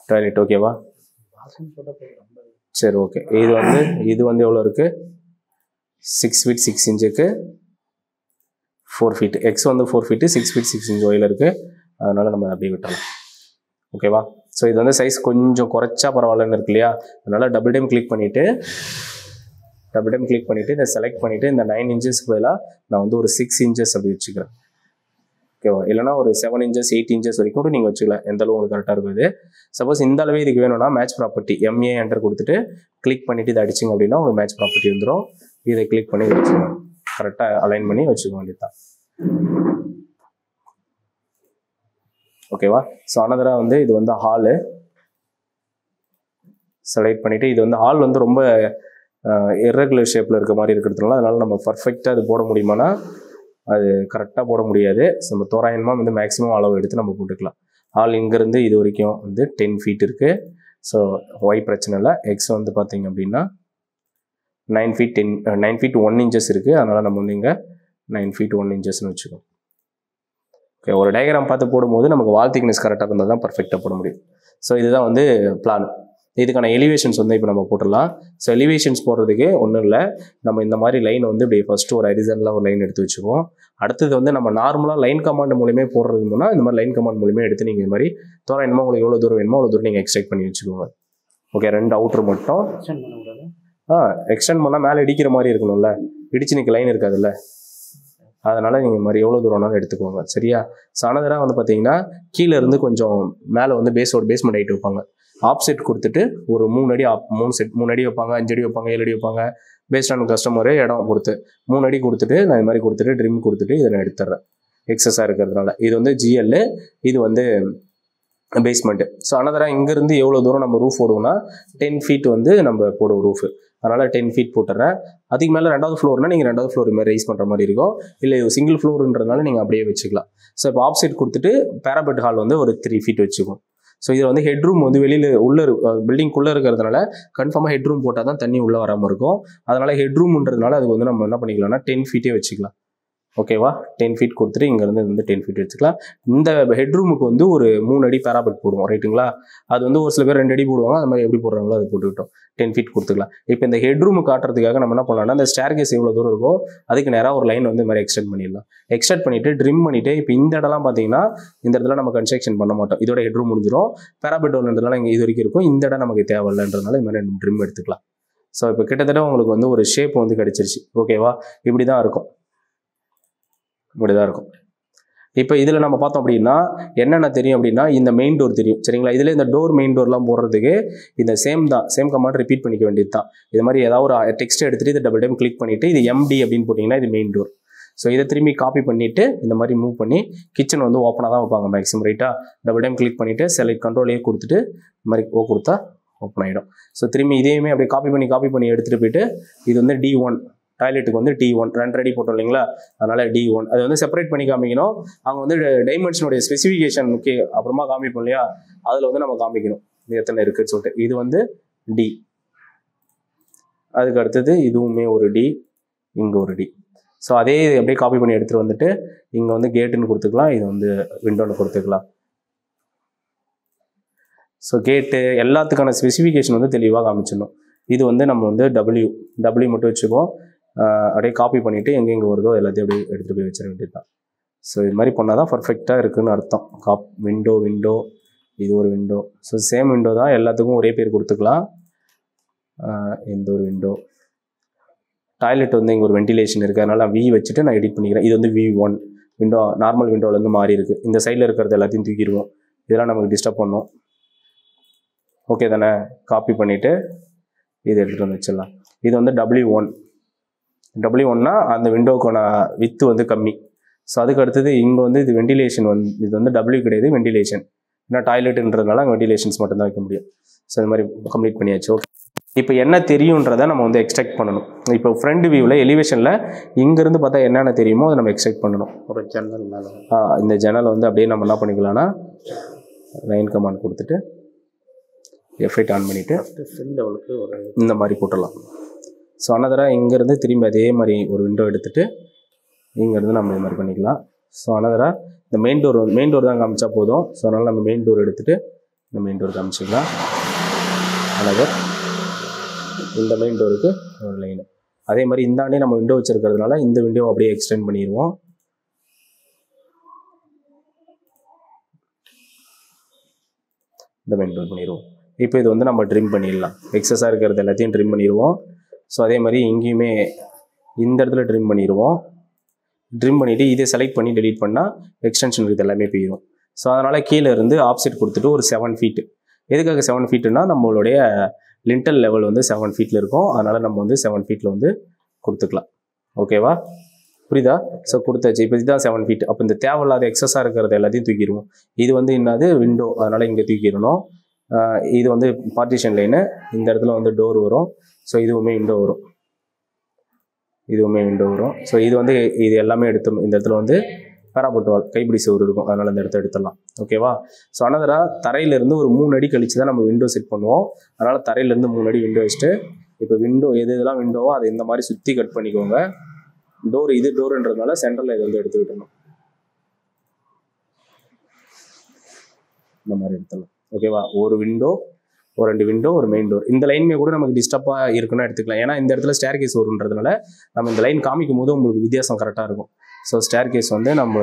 டாய்லெட். ஓகேவா? சரி, ஓகே. இது வந்து எவ்வளோ இருக்குது? 6 feet 6 inchக்கு 4 feet. X வந்து 4 feet 6 feet 6 inch ஒயில் இருக்குது. அதனால் நம்ம அப்படியே விட்டலாம். ஓகேவா? ஸோ இது வந்து சைஸ் கொஞ்சம் குறைச்சா பரவாயில்லன்னு இருக்கு இல்லையா, அதனால் டபுள் டைம் கிளிக் பண்ணிவிட்டு இதை செலக்ட் பண்ணிவிட்டு இந்த 9 inchesக்கு பதிலாக நான் வந்து ஒரு 6 inches அப்படி வச்சுக்கிறேன். ஓகேவா? இல்லைனா ஒரு 7 inches 8 inches வரைக்கும் கூட நீங்கள் வச்சுக்கலாம், எந்த அளவு உங்களுக்கு கரெக்டாக இருக்குது. சப்போஸ் இந்த அளவே இதுக்கு வேணும்னா மேட்ச் ப்ராப்பர்ட்டி MA என்டர் கொடுத்துட்டு கிளிக் பண்ணிவிட்டு இதை அடிச்சிங்க அப்படின்னா உங்களுக்கு மேட்ச் ப்ராப்பர்ட்டி வந்துடும். இதை கிளிக் பண்ணி வச்சுக்கோங்க, கரெக்டாக அலைன் பண்ணி வச்சுக்க வேண்டியது தான். ஓகேவா? ஸோ அனதராக வந்து இது வந்து ஹாலு செலக்ட் பண்ணிவிட்டு இது வந்து ஹால் வந்து ரொம்ப இர்ரெகுலர் ஷேப்பில் இருக்க மாதிரி இருக்கிறதுனால அதனால் நம்ம பர்ஃபெக்டாக அது போட முடியுமானா அது கரெக்டாக போட முடியாது. ஸோ நம்ம தோராயமாக வந்து மேக்ஸிமம் அளவு எடுத்து நம்ம போட்டுக்கலாம். ஹால் இங்கேருந்து இது வரைக்கும் வந்து 10 feet இருக்குது. ஸோ ஒய் பிரச்சனை இல்லை. X வந்து பார்த்திங்க அப்படின்னா 9 feet 1 inches இருக்குது. அதனால் நம்ம வந்து இங்கே 9 feet 1 inchesன்னு வச்சுக்கோம். ஓகே, ஒரு டயக்ராம் பார்த்து போடும்போது நமக்கு வால் திக்னஸ் கரெக்டாக இருந்தால் தான் பர்ஃபெக்டாக போட முடியும். ஸோ இதுதான் வந்து பிளான். இதுக்கான எலிவேஷன்ஸ் வந்து இப்போ நம்ம போட்டுடலாம். ஸோ எலிவேஷன்ஸ் போடுறதுக்கு ஒன்றும் இல்லை, நம்ம இந்த மாதிரி லைன் வந்து இப்படி ஃபஸ்ட்டு ஒரு ஹரிசாண்டலாக ஒரு லைன் எடுத்து வச்சுக்குவோம். அடுத்தது வந்து நம்ம நார்மலாக லைன் கமாண்ட் மூலியமே போடுறதுனா இந்த மாதிரி லைன் கமாண்ட் மூலியமே எடுத்து நீங்கள் இந்த மாதிரி தோராயமாக உங்களுக்கு எவ்வளோ தூரம் வேணுமோ அவ்வளோ தூரம் நீங்கள் எக்ஸ்ட்ராக்ட் பண்ணி வச்சுக்கோங்க. ஓகே, 2 அவுட்ரு மட்டும் எக்ஸ்டெண்ட் பண்ணால் மேலே இடிக்கிற மாதிரி இருக்கணும்ல, இடிச்சு நிற்க லைன் இருக்காதுல்ல, அதனால் நீங்கள் இந்த மாதிரி எவ்வளோ தூரம்னாலும் எடுத்துக்கோங்க. சரியா? ஸோ அனதராக வந்து பார்த்தீங்கன்னா கீழே இருந்து கொஞ்சம் மேலே வந்து பேஸ்மெண்ட் ஹைட் வைப்பாங்க. ஆப்செட் கொடுத்துட்டு ஒரு 3 அடி 3 அடி வைப்பாங்க, 5 அடி வைப்பாங்க, 7 அடி வைப்பாங்க, பேஸ்ட் ஆன் கஸ்டமர் இடம் கொடுத்து 3 அடி கொடுத்துட்டு நான் இது மாதிரி கொடுத்துட்டு ட்ரிம் கொடுத்துட்டு இதை நான் எடுத்துடுறேன் எக்ஸஸாக இருக்கிறதுனால. இது வந்து ஜிஎல், இது வந்து பேஸ்மெண்ட்டு. ஸோ அனதராக இங்கேருந்து எவ்வளோ தூரம் நம்ம ரூஃப் போடுவோம்னா 10 ஃபீட் வந்து நம்ம போடுவோம் ரூஃபு. அதனால் 10 ஃபீட் போட்டுறேன். அதுக்கு மேலே 2வது ஃப்ளோர்னால் நீங்கள் 2வது ஃப்ளோர் மாதிரி ரைஸ் பண்ணுற மாதிரி இருக்கும். இல்லை சிங்கிள் ஃப்ளோருன்றதுனால நீங்கள் அப்படியே வச்சுக்கலாம். ஸோ இப்போ ஆப்சைட் கொடுத்துட்டு பேராபெட் ஹால் வந்து ஒரு 3 ஃபீட் வச்சுக்கும். ஸோ இது வந்து ஹெட்ரூம் வந்து வெளியில் உள்ளே பில்டிங்குள்ளே இருக்கிறதுனால கன்ஃபார்மாக ஹெட்ரூம் போட்டால் தான் தண்ணி உள்ளே வராமல் இருக்கும். அதனால் ஹெட்ரூம்ன்றதுனால அதுக்கு வந்து நம்ம என்ன பண்ணிக்கலாம்னா 10 ஃபீட்டே வச்சுக்கலாம். ஓகேவா? 10 ஃபீட் கொடுத்துட்டு இங்கேருந்து வந்து 10 ஃபீட் வச்சுக்கலாம். இந்த ஹெட்ரூமுக்கு வந்து ஒரு 3 அடி பேராபெட் போடுவோம், ரைட்டுங்களா? அது வந்து ஒரு சில பேர் 2 அடி போடுவாங்க. அது மாதிரி எப்படி போடுறாங்களோ அது போட்டுக்கிட்டோம். 10 ஃபீட் கொடுத்துக்கலாம். இப்போ இந்த ஹெட்ரூமு காட்டுறதுக்காக நம்ம என்ன பண்ணலாம்னா இந்த ஸ்டேர்கேஸ் எவ்வளோ தூரம் இருக்கோ அதுக்கு நேராக ஒரு லைன் வந்து இந்த மாதிரி எக்ஸ்டெண்ட் பண்ணிடலாம். எக்ஸ்டெண்ட் பண்ணிவிட்டு ட்ரிம் பண்ணிவிட்டு இப்போ இந்த இடம்லாம் பார்த்தீங்கன்னா இந்த இடத்துல நம்ம கன்ஸ்ட்ரக்ஷன் பண்ண மாட்டோம். இதோட ஹெட்ரூம் முடிஞ்சிடும். பேராபெட் ஒன்றுன்றதுனால இங்கே இது வரைக்கும் இருக்கும். இந்த இடம் நமக்கு தேவையில்லைன்றதுனால இந்த மாதிரி ட்ரிம் எடுத்துக்கலாம். ஸோ இப்போ கிட்டத்தட்ட உங்களுக்கு வந்து ஒரு ஷேப் வந்து கிடச்சிருச்சு. ஓகேவா? இப்படி தான் இருக்கும். இப்படிதான் இருக்கும். இப்போ இதில் நம்ம பார்த்தோம் அப்படின்னா என்னென்ன தெரியும் அப்படின்னா இந்த மெயின் டோர் தெரியும், சரிங்களா? இதில் இந்த டோர் மெயின் டோர்லாம் போடுறதுக்கு இந்த சேம் கமாண்ட் ரிப்பீட் பண்ணிக்க வேண்டியது தான். இது மாதிரி ஏதாவது ஒரு டெக்ஸ்ட் எடுத்துகிட்டு இதை டபுள் டைம் கிளிக் பண்ணிவிட்டு இது எம்டி அப்படின்னு போட்டிங்கன்னா இது மெயின் டோர். ஸோ இதை திரும்பி காப்பி பண்ணிவிட்டு இந்த மாதிரி மூவ் பண்ணி கிச்சன் வந்து ஓப்பனாக தான் வைப்பாங்க மேக்ஸிமம், ரைட்டாக? டபுள் டைம் கிளிக் பண்ணிவிட்டு செலக்ட் கண்ட்ரோலே கொடுத்துட்டு இந்த மாதிரி கொடுத்தா ஓப்பன் ஆகிடும். ஸோ திரும்பி இதையுமே அப்படியே காப்பி பண்ணி எடுத்துகிட்டு போயிட்டு இது வந்து D1 டாய்லெட்டுக்கு வந்து D1 2 அடி போட்டோம் இல்லைங்களா? அதனால் D1 அது வந்து செப்பரேட் பண்ணி காமிக்கணும். அவங்க வந்து டைமென்ஷனுடைய ஸ்பெசிஃபிகேஷனுக்கு அப்புறமா காமிப்போம் இல்லையா? அதில் வந்து நம்ம காமிக்கணும் இது எத்தனை இருக்குன்னு சொல்லிட்டு. இது வந்து D. அதுக்கு அடுத்தது இதுவுமே ஒரு D, இங்கே ஒரு D. ஸோ அதே அப்படியே காப்பி பண்ணி எடுத்துகிட்டு வந்துட்டு இங்கே வந்து கேட்டுன்னு கொடுத்துக்கலாம், இது வந்து விண்டோன்னு கொடுத்துக்கலாம். ஸோ கேட்டு எல்லாத்துக்கான ஸ்பெசிஃபிகேஷன் வந்து தெளிவாக காமிச்சிடணும். இது வந்து நம்ம வந்து W மட்டும் வச்சுக்குவோம். அப்படியே காப்பி பண்ணிவிட்டு எங்கெங்கே வருதோ எல்லாத்தையும் அப்படியே எடுத்துகிட்டு போய் வச்சிட வேண்டியது தான். ஸோ இது மாதிரி பண்ணால் தான் பர்ஃபெக்டாக இருக்குதுன்னு அர்த்தம். விண்டோ இது ஒரு விண்டோ. ஸோ சேம் விண்டோ தான், எல்லாத்துக்கும் ஒரே பேர் கொடுத்துக்கலாம். இந்த ஒரு விண்டோ. டாய்லெட் வந்து இங்கே ஒரு வென்டிலேஷன் இருக்குது, அதனால் நான் V வச்சுட்டு நான் எடிட் பண்ணிக்கிறேன். இது வந்து V1 விண்டோ, நார்மல் விண்டோவிலேருந்து மாறி இருக்குது. இந்த சைடில் இருக்கிறது எல்லாத்தையும் தூக்கிடுவோம். இதெல்லாம் நமக்கு டிஸ்டர்ப் பண்ணும். ஓகே தானே? காப்பி பண்ணிவிட்டு இது எடுத்துகிட்டு வந்து வச்சிடலாம். இது வந்து W1னா அந்த விண்டோக்கான வித்து வந்து கம்மி. ஸோ அதுக்கு அடுத்தது இங்கே வந்து இது வென்டிலேஷன் வந்து இது வந்து W கிடையாது, வென்டிலேஷன். ஏன்னா டாய்லெட்டுன்றதுனால அங்கே வென்டிலேஷன்ஸ் மட்டும்தான் வைக்க முடியும். ஸோ இது மாதிரி கம்ப்ளீட் பண்ணியாச்சு. ஓகே, இப்போ என்ன தெரியுன்றதை நம்ம வந்து எக்ஸ்ட்ராக்ட் பண்ணணும். இப்போ ஃப்ரண்ட் வியூவில் எலிவேஷனில் இங்கேருந்து பார்த்தா என்னென்ன தெரியுமோ அதை நம்ம எக்ஸ்ட்ராக்ட் பண்ணணும். ஒரு ஜன்னல் மேலே இந்த ஜன்னல் வந்து அப்படியே நம்ம என்ன பண்ணிக்கலாம்னா லைன் கமாண்ட் கொடுத்துட்டு F8 ஆன் பண்ணிவிட்டு ஃபில் லெவலுக்கு ஒரு இந்த மாதிரி போட்டுடலாம். ஸோ அனதராக இங்கேருந்து திரும்பி அதே மாதிரி ஒரு விண்டோ எடுத்துகிட்டு இங்கேருந்து நம்ம இது மாதிரி பண்ணிக்கலாம். ஸோ அனதராக இந்த மெயின் டோர் தான் காமிச்சா போதும். ஸோ அதனால் நம்ம மெயின் டோர் எடுத்துகிட்டு இந்த மெயின் டோர் காமிச்சிக்கலாம். அனதர் இந்த மெயின் டோருக்கு ஒரு லைனு. அதே மாதிரி இந்தாண்டே நம்ம விண்டோ வச்சுருக்கிறதுனால இந்த விண்டோ அப்படியே எக்ஸ்டெண்ட் பண்ணிடுவோம். இந்த மெயின் டோர் பண்ணிடுவோம். இப்போ இது வந்து நம்ம ட்ரிம் பண்ணிடலாம். எக்ஸஸாக இருக்கிறது எல்லாத்தையும் ட்ரிம் பண்ணிடுவோம். ஸோ அதே மாதிரி இங்கேயுமே இந்த இடத்துல ட்ரிம் பண்ணிடுவோம். ட்ரிம் பண்ணிவிட்டு இதை செலக்ட் பண்ணி டெலீட் பண்ணால் எக்ஸ்டென்ஷன் இது எல்லாமே போயிடும். ஸோ அதனால் கீழே இருந்து ஆப்செட் கொடுத்துட்டு ஒரு 7 ஃபீட்டு. எதுக்காக 7 ஃபீட்டுனா நம்மளுடைய லிண்டல் லெவல் வந்து 7 ஃபீட்டில் இருக்கும். அதனால் நம்ம வந்து 7 ஃபீட்டில் வந்து கொடுத்துக்கலாம். ஓகேவா? புரியுதா? ஸோ கொடுத்தாச்சு. இப்போ இதுதான் 7 ஃபீட். அப்போ இந்த தேவையில்லாத எக்ஸஸாக இருக்கிறது எல்லாத்தையும் தூக்கிடுவோம். இது வந்து என்னது விண்டோ, அதனால் இங்கே தூக்கிடணும். இது வந்து பார்ட்டிஷன் லைனு. இந்த இடத்துல வந்து டோர் வரும். ஸோ இதுவுமே விண்டோ வரும். ஸோ இது வந்து இது எல்லாமே எடுத்துடணும். இந்த இடத்துல வந்து பேராபெட் வால் கைப்பிடி செவுரு இருக்கும், அதனால் இந்த இடத்த எடுத்துடலாம். ஓகேவா? ஸோ அனதராக தரையிலேருந்து ஒரு 3 அடி கழிச்சு தான் நம்ம விண்டோ செட் பண்ணுவோம். அதனால் தரையிலேருந்து 3 அடி விண்டோ வச்சுட்டு இப்போ விண்டோ எதெல்லாம் விண்டோவோ அதை இந்த மாதிரி சுற்றி கட் பண்ணிக்கோங்க. இது டோருன்றதுனால சென்டரில் இதை வந்து எடுத்துக்கிட்டணும். இந்த மாதிரி எடுத்துடலாம். ஓகேவா? ஒரு விண்டோ, ஒரு 2 விண்டோ, ஒரு மெயின் டோர். இந்த லைனுமே கூட நமக்கு டிஸ்டர்பாக இருக்குன்னு எடுத்துக்கலாம். ஏன்னா இந்த இடத்துல ஸ்டேர் கேஸ் வருன்றதுனால நம்ம இந்த லைன் காமிக்கும் போது உங்களுக்கு வித்தியாசம் கரெக்டாக இருக்கும். ஸோ ஸ்டேர் கேஸ் வந்து நம்ம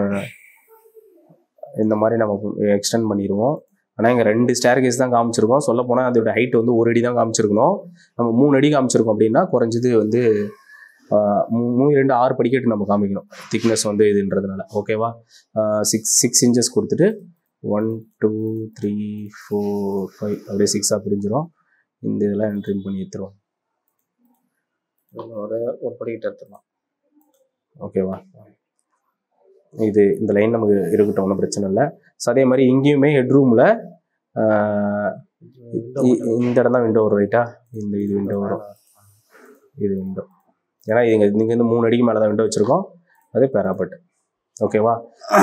இந்த மாதிரி நம்ம எக்ஸ்டெண்ட் பண்ணிடுவோம். ஆனால் இங்கே 2 ஸ்டேர் கேஸ் தான் காமிச்சிருக்கோம். சொல்ல போனால் அதோட ஹைட் வந்து 1 அடி தான் காமிச்சிருக்கணும். நம்ம 3 அடி காமிச்சிருக்கோம் அப்படின்னா குறைஞ்சது வந்து 3 6 படிக்கட்டு நம்ம காமிக்கணும். திக்னஸ் வந்து இதுன்றதுனால. ஓகேவா? 6 இன்ச்சஸ் கொடுத்துட்டு 1 2 3 4 5 அப்படியே 6ஆக பிரிஞ்சிடும். இந்த இதெல்லாம் ட்ரிம் பண்ணி எடுத்துருவோம். ஒரு படிக்கிட்ட எடுத்துடலாம். ஓகேவா, இது இந்த லைன் நமக்கு இருக்கட்டும், ஒன்றும் பிரச்சனை இல்லை. ஸோ அதே மாதிரி இங்கேயுமே ஹெட்ரூமில் இந்த இடம் தான் விண்டோ வரும் ரைட்டா, இது விண்டோ வரும், இது விண்டோ. ஏன்னா இங்கேருந்து 3 அடிக்கு மேலே தான் விண்டோ வச்சுருக்கோம், அது பேராபட். ஓகேவா,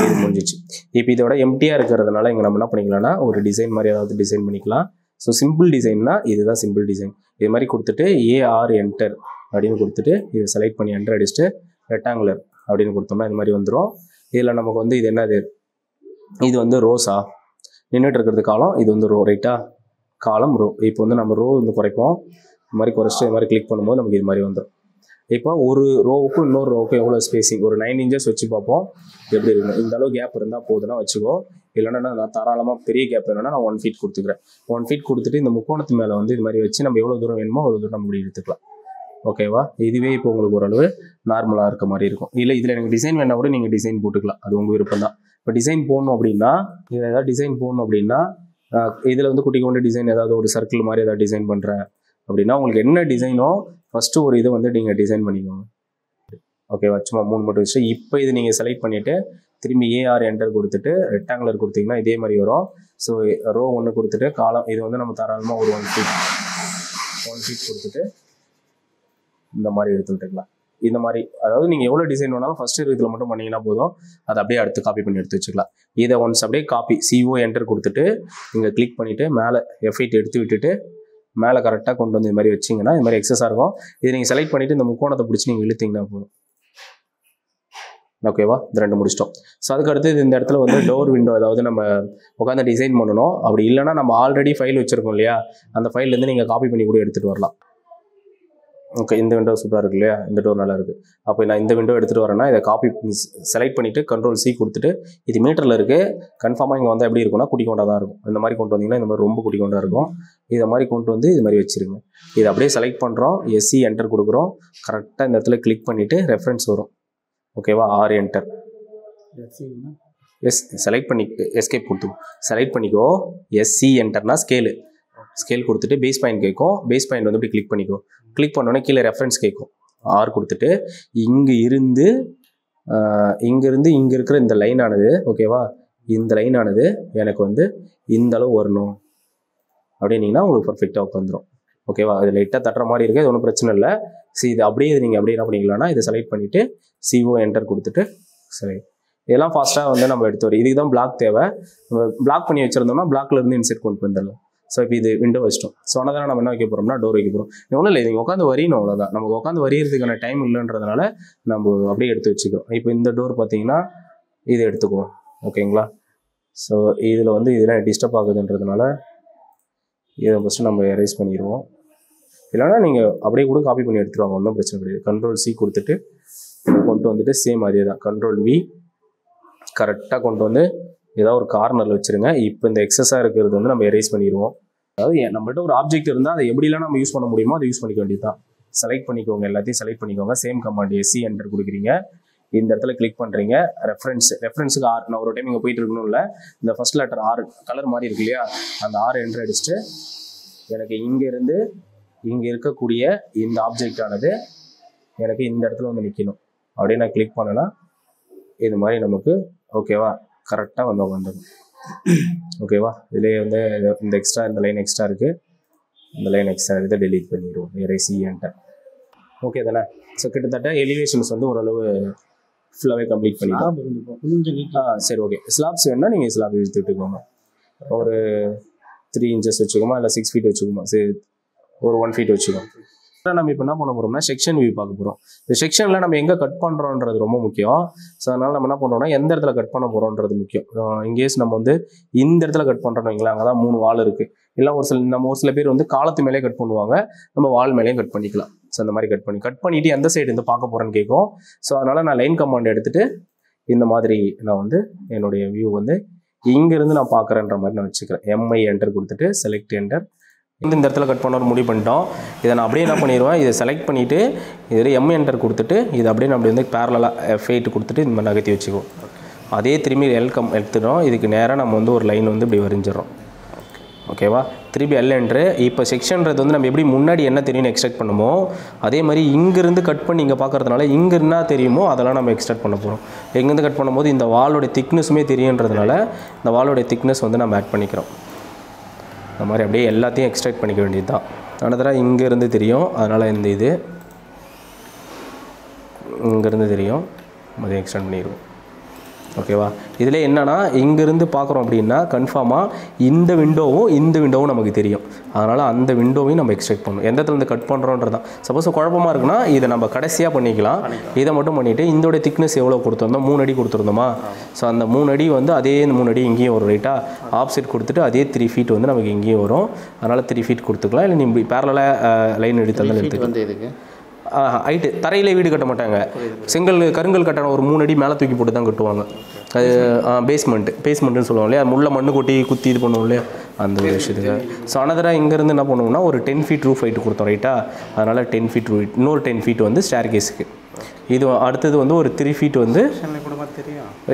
இது முடிஞ்சிச்சு. இப்போ இதோட எம்டியாக இருக்கிறதுனால இங்கே நம்ம என்ன பண்ணிக்கலாம்னா ஒரு டிசைன் மாதிரி ஏதாவது டிசைன் பண்ணிக்கலாம். ஸோ சிம்பிள் டிசைன்னா இதுதான் சிம்பிள் டிசைன். இது மாதிரி கொடுத்துட்டு AR என்டர் அப்படின்னு கொடுத்துட்டு இதை செலக்ட் பண்ணி என்டர் அடிச்சுட்டு ரெக்டாங்குலர் அப்படின்னு கொடுத்தோம்னா இது மாதிரி வந்துடும். இதில் நமக்கு வந்து இது என்னது, இது வந்து ரோஸா நின்றுட்டு இருக்கிறது காலம், இது வந்து ரோ ரைட்டா, காலம் ரோ. இப்போ வந்து நம்ம ரோ வந்து குறைப்போம், இது மாதிரி குறைச்சிட்டு இது மாதிரி கிளிக் பண்ணும்போது நமக்கு இது மாதிரி வந்துடும். இப்போ ஒரு ரோவுக்கும் இன்னொரு ரோவுக்கும் எவ்வளோ ஸ்பேசிங், ஒரு 9 இன்ச்சஸ் வச்சு பார்ப்போம் எப்படி இருக்குன்னு. இந்த அளவு கேப் இருந்தால் போதுன்னா வச்சுக்கோ, இல்லைன்னா நான் தாராளமாக பெரிய கேப் வேணும்னா நான் 1 ஃபீட் கொடுத்துக்கிறேன். 1 ஃபீட் கொடுத்துட்டு இந்த முக்கோணத்து மேலே வந்து இது மாதிரி வச்சு நம்ம எவ்வளோ தூரம் வேணுமோ அவ்வளோ தூரம் நம்ம இப்படி எடுத்துக்கலாம். ஓகேவா, இதுவே இப்போ உங்களுக்கு ஓரளவு நார்மலாக இருக்க மாதிரி இருக்கும். இல்லை இதில் எனக்கு டிசைன் வேணா கூட நீங்கள் டிசைன் போட்டுக்கலாம், அது உங்கள் விருப்பம் தான். இப்போ டிசைன் போடணும் அப்படின்னா இதில் ஏதாவது டிசைன் போடணும் அப்படின்னா இதில் வந்து குட்டி கொண்டு டிசைன் ஏதாவது ஒரு சர்க்கிள் மாதிரி ஏதாவது டிசைன் பண்ணுறேன் அப்படின்னா உங்களுக்கு என்ன டிசைனோ ஃபஸ்ட்டு ஒரு இதை வந்து நீங்கள் டிசைன் பண்ணிக்கோங்க. ஓகேவா, சும்மா 3 மட்டும் வச்சு இப்போ இது நீங்கள் செலக்ட் பண்ணிவிட்டு திரும்பி AR என்டர் கொடுத்துட்டு ரெக்டாங்குலர் கொடுத்தீங்கன்னா இதே மாதிரி வரும். ஸோ ரோ 1 கொடுத்துட்டு காலம் இது வந்து நம்ம தாராளமாக ஒரு 1 ஃபீட் கொடுத்துட்டு இந்த மாதிரி எடுத்து விட்டுக்கலாம். இந்த மாதிரி அதாவது நீங்கள் எவ்வளோ டிசைன் வேணாலும் ஃபஸ்ட்டு இதில் மட்டும் பண்ணிங்கன்னா போதும், அதை அப்படியே அடுத்து காப்பி பண்ணி எடுத்து வச்சுக்கலாம். இதை ஒன்ஸ் அப்படியே காப்பி CO என்டர் கொடுத்துட்டு இங்கே கிளிக் பண்ணிவிட்டு மேலே F8 எடுத்து விட்டுட்டு மேலே கரெக்டாக கொண்டு வந்து இது மாதிரி வச்சிங்கன்னா இது மாதிரி எக்ஸஸாக இருக்கும். இதை நீங்கள் செலக்ட் பண்ணிவிட்டு இந்த முக்கோணத்தை பிடிச்சி நீங்கள் இழுத்திங்கன்னா போதும். ஓகேவா, இந்த 2 முடிச்சிட்டோம். ஸோ அதுக்கடுத்து இந்த இடத்துல வந்து டோர் விண்டோ ஏதாவது நம்ம உட்காந்து டிசைன் பண்ணணும். அப்படி இல்லைனா நம்ம ஆல்ரெடி ஃபைல் வச்சுருக்கோம் இல்லையா, அந்த ஃபைல்லேருந்து நீங்கள் காப்பி பண்ணி கூட எடுத்துகிட்டு வரலாம். ஓகே, இந்த விண்டோ சூப்பராக இருக்கு இல்லையா, இந்த டோர் நல்லா இருக்குது. அப்போ நான் இந்த விண்டோ எடுத்துகிட்டு வரேன்னா இதை காப்பி செலக்ட் பண்ணிவிட்டு Ctrl+C கொடுத்துட்டு இது மீட்டரில் இருக்குது, கன்ஃபார்மாக இங்கே வந்து எப்படி இருக்கும்னா குட்டி கொண்டா தான் இருக்கும். இந்த மாதிரி கொண்டு வந்தீங்கன்னா இந்த மாதிரி ரொம்ப குட்டி கொண்டா இருக்கும். இதை மாதிரி கொண்டு வந்து இது மாதிரி வச்சுருங்க. இதை அப்படியே செலக்ட் பண்ணுறோம், SC என்டர் கொடுக்குறோம், கரெக்டாக இந்த இடத்துல கிளிக் பண்ணிவிட்டு ரெஃபரன்ஸ் வரும். ஓகேவா, R என்டர் செலக்ட் பண்ணி எஸ்கேப் கொடுத்து செலக்ட் பண்ணிக்கோ. SC என்டர்னா ஸ்கேல் கொடுத்துட்டு பேஸ் பாயிண்ட் கேட்கும். பேஸ் பாயிண்ட் வந்து இப்படி கிளிக் பண்ணிக்கோ. கிளிக் பண்ணோன்னே கீழே ரெஃபரன்ஸ் கேட்கும். R கொடுத்துட்டு இங்கேருந்து இங்கே இருக்கிற இந்த லைனானது ஓகேவா, இந்த லைனானது எனக்கு வந்து இந்த அளவு வரணும் அப்படின்னீங்கன்னா உங்களுக்கு பர்ஃபெக்டாக உட்காந்துரும். ஓகேவா, அது லைட்டாக தட்டுற மாதிரி இருக்குது, அது ஒன்றும் பிரச்சனை இல்லை. சரி, இது அப்படியே நீங்கள் அப்படியே என்ன பண்ணிக்கலாம்னா இதை செலக்ட் பண்ணிவிட்டு CO என்டர் கொடுத்துட்டு சரி, இதெல்லாம் ஃபாஸ்ட்டாக வந்து நம்ம எடுத்து வரோம். இதுக்கு தான் பிளாக் தேவை. நம்ம பிளாக் பண்ணி வச்சுருந்தோம்னா பிளாக்லேருந்து இன்செர்ட் கொண்டு வந்துடலாம். ஸோ இப்போ இது விண்டோ வச்சிட்டோம். ஸோ அதனால் நம்ம என்ன வைக்க போகிறோம்னா டோர் வைக்க போகிறோம். ஒன்றும் இல்லை, நீங்கள் உட்காந்து வரையணும், அவ்வளோதான். நமக்கு உட்காந்து வரைகிறதுக்கான டைம் இல்லைன்றதுனால நம்ம அப்படியே எடுத்து வச்சுக்கிறோம். இப்போ இந்த டோர் பார்த்தீங்கன்னா இது எடுத்துக்குவோம். ஓகேங்களா, ஸோ இதில் வந்து இதெல்லாம் டிஸ்டர்ப் ஆகுதுன்றதுனால இதை ஃபஸ்ட்டு நம்ம எரேஸ் பண்ணிடுவோம். இல்லைனா நீங்கள் அப்படியே கூட காப்பி பண்ணி எடுத்துருவாங்க, ஒன்றும் பிரச்சனை கிடையாது. Ctrl+C கொடுத்துட்டு இதை கொண்டு வந்துட்டு சேம் அதே தான் Ctrl+V கரெக்டாக கொண்டு வந்து ஏதாவது ஒரு கார்னரில் வச்சுருங்க. இப்போ இந்த எக்ஸஸாக இருக்கிறது வந்து நம்ம எரேஸ் பண்ணிடுவோம். அதாவது நம்மள்ட்ட ஒரு ஆப்ஜெக்ட் இருந்தால் அதை எப்படிலாம் நம்ம யூஸ் பண்ண முடியுமோ அதை யூஸ் பண்ணிக்க வேண்டியது தான். செலக்ட் பண்ணிக்கோங்க, எல்லாத்தையும் செலக்ட் பண்ணிக்கோங்க. சேம் கமாண்ட் SC என்டர் கொடுக்குறீங்க. இந்த இடத்துல கிளிக் பண்ணுறீங்க. ரெஃபரன்ஸுக்கு R, நான் ஒரு டைம் இங்கே போயிட்டு இருக்கணும் இல்லை, இந்த ஃபர்ஸ்ட் லெட்டர் R கலர் மாதிரி இருக்கு இல்லையா, அந்த R என்டர் அடிச்சுட்டு எனக்கு இங்கேருந்து இங்கே இருக்கக்கூடிய இந்த ஆப்ஜெக்ட் ஆனது எனக்கு இந்த இடத்துல வந்து நிற்கணும். அப்படியே நான் கிளிக் பண்ணேன்னா இது மாதிரி நமக்கு ஓகேவா கரெக்டாக வந்து வந்துடும். ஓகேவா, இதுலேயே வந்து இந்த எக்ஸ்ட்ரா இந்த லைன் எக்ஸ்ட்ரா இருக்குது, இந்த லைன் எக்ஸ்ட்ரா இதை டெலீட் பண்ணிடுவோம். SC enter. ஓகே தானே. ஸோ கிட்டத்தட்ட எலிவேஷன்ஸ் வந்து ஓரளவு ஃபுல்லாகவே கம்ப்ளீட் பண்ணிக்கலாம். சரி, ஓகே. ஸ்லாப்ஸ் வேணுன்னா நீங்கள் ஸ்லாப் இழுத்து விட்டுக்கோங்க. ஒரு 3 இன்ச்சஸ் வச்சுக்கோமா, இல்லை 6 ஃபீட் வச்சுக்கோமா, சரி ஒரு 1 ஃபீட் வச்சுக்கோங்க. நம்ம இப்போ என்ன பண்ண போகிறோம்னா செக்ஷன் வியூ பார்க்க போகிறோம். இந்த செக்ஷனில் நம்ம எங்கே கட் பண்ணுறோன்றது ரொம்ப முக்கியம். ஸோ அதனால் நம்ம என்ன பண்ணுறோம்னா எந்த இடத்துல கட் பண்ண போகிறோன்றது முக்கியம். இன்கேஸ் நம்ம வந்து இந்த இடத்துல கட் பண்ணுறோன்னு வைங்களா, அங்கே தான் 3 வால் இருக்குது. இல்லை ஒரு சில பேர் வந்து காலத்து மேலே கட் பண்ணுவாங்க, நம்ம வால் மேலேயும் கட் பண்ணிக்கலாம். ஸோ அந்த மாதிரி கட் பண்ணிவிட்டு எந்த சைடு வந்து பார்க்க போகிறேன்னு கேட்கும். ஸோ அதனால் நான் லைன் கமாண்ட் எடுத்துகிட்டு இந்த மாதிரி நான் வந்து என்னுடைய வியூ வந்து இங்கேருந்து நான் பார்க்குறேன்ற மாதிரி நான் வச்சுக்கிறேன். MI என்டர் கொடுத்துட்டு செலக்ட் என்டர். இந்த இடத்துல கட் பண்ண ஒரு முடிவு பண்ணிட்டோம். இதை நான் அப்படியே என்ன பண்ணிடுவேன், இதை செலக்ட் பண்ணிவிட்டு இதில் M என்டர் கொடுத்துட்டு இதை அப்படியே நம்ம வந்து பேரலாக F8 கொடுத்துட்டு இந்த மாதிரி நகர்த்தி வச்சுக்குவோம். அதே திரும்பி எடுத்துடும். இதுக்கு நேராக நம்ம வந்து ஒரு லைன் வந்து இப்படி வரைஞ்சிடறோம். ஓகேவா, திருப்பி எல் என்ட்ரு. இப்போ செக்ஷன்றது வந்து நம்ம எப்படி முன்னாடி என்ன தெரியும்னு எக்ஸ்ட்ராக்ட் பண்ணுமோ அதே மாதிரி இங்கேருந்து கட் பண்ணி இங்கே பார்க்கறதுனால இங்கே என்ன தெரியுமோ அதெல்லாம் நம்ம எக்ஸ்ட்ராக்ட் பண்ண போகிறோம். எங்கேருந்து கட் பண்ணும்போது இந்த வாலோடைய திக்னஸுமே தெரியுன்றதுனால இந்த வாலோடைய திக்னஸ் வந்து நம்ம ஆட் பண்ணிக்கிறோம். இந்த மாதிரி அப்படியே எல்லாத்தையும் எக்ஸ்ட்ராக்ட் பண்ணிக்க வேண்டியது தான். அதனால் இங்கேருந்து தெரியும், அதனால் இந்த இது இங்கேருந்து தெரியும், அதை எக்ஸ்டெண்ட் பண்ணிடுவோம். ஓகேவா? இதில் என்னென்னா இங்கேருந்து பார்க்குறோம் அப்படின்னா கன்ஃபார்மாக இந்த விண்டோவும் நமக்கு தெரியும். அதனால் அந்த விண்டோவையும் நம்ம எக்ஸ்ட்ராக்ட் பண்ணணும். எந்த இடத்துல இருந்து கட் பண்ணுறோன்றதான். சப்போஸ் குழப்பமாக இருக்குன்னா இதை நம்ம கடைசியாக பண்ணிக்கலாம். இதை மட்டும் பண்ணிவிட்டு இதோடைய திக்னஸ் எவ்வளோ கொடுத்துருந்தோம், 3 அடி கொடுத்துருந்தோமா. ஸோ அந்த 3 அடி வந்து அதே 3 அடி இங்கேயும் வரும். ரைட்டாக ஆப்செட் கொடுத்துட்டு அதே 3 ஃபீட் வந்து நமக்கு இங்கேயும் வரும். அதனால் 3 ஃபீட் கொடுத்துக்கலாம். இல்லை நீ பேரலாக லைன் எடுத்தாலும் எடுத்துக்கலாம். ஹைட்டு தரையிலே வீடு கட்ட மாட்டாங்க. கருங்கல் கட்டணம் ஒரு 3 அடி மேலே தூக்கி போட்டு தான் கட்டுவாங்க. அது பேஸ்மெண்ட்டுன்னு சொல்லுவாங்க இல்லையா, முள்ள மண்ணு கொட்டி குத்தி இது பண்ணுவோம் இல்லையா, அந்த ஒரு விஷயத்துக்கு. ஸோ அனதராக இங்கேருந்து என்ன பண்ணுவோம்னா ஒரு 10 ஃபீட் ரூஃப் ஹைட்டு கொடுத்தோம். ரைட்டாக அதனால் 10 ஃபீட் இன்னொரு 10 ஃபீட் வந்து ஸ்டேர் கேஸுக்கு. இது அடுத்தது வந்து ஒரு 3 ஃபீட் வந்து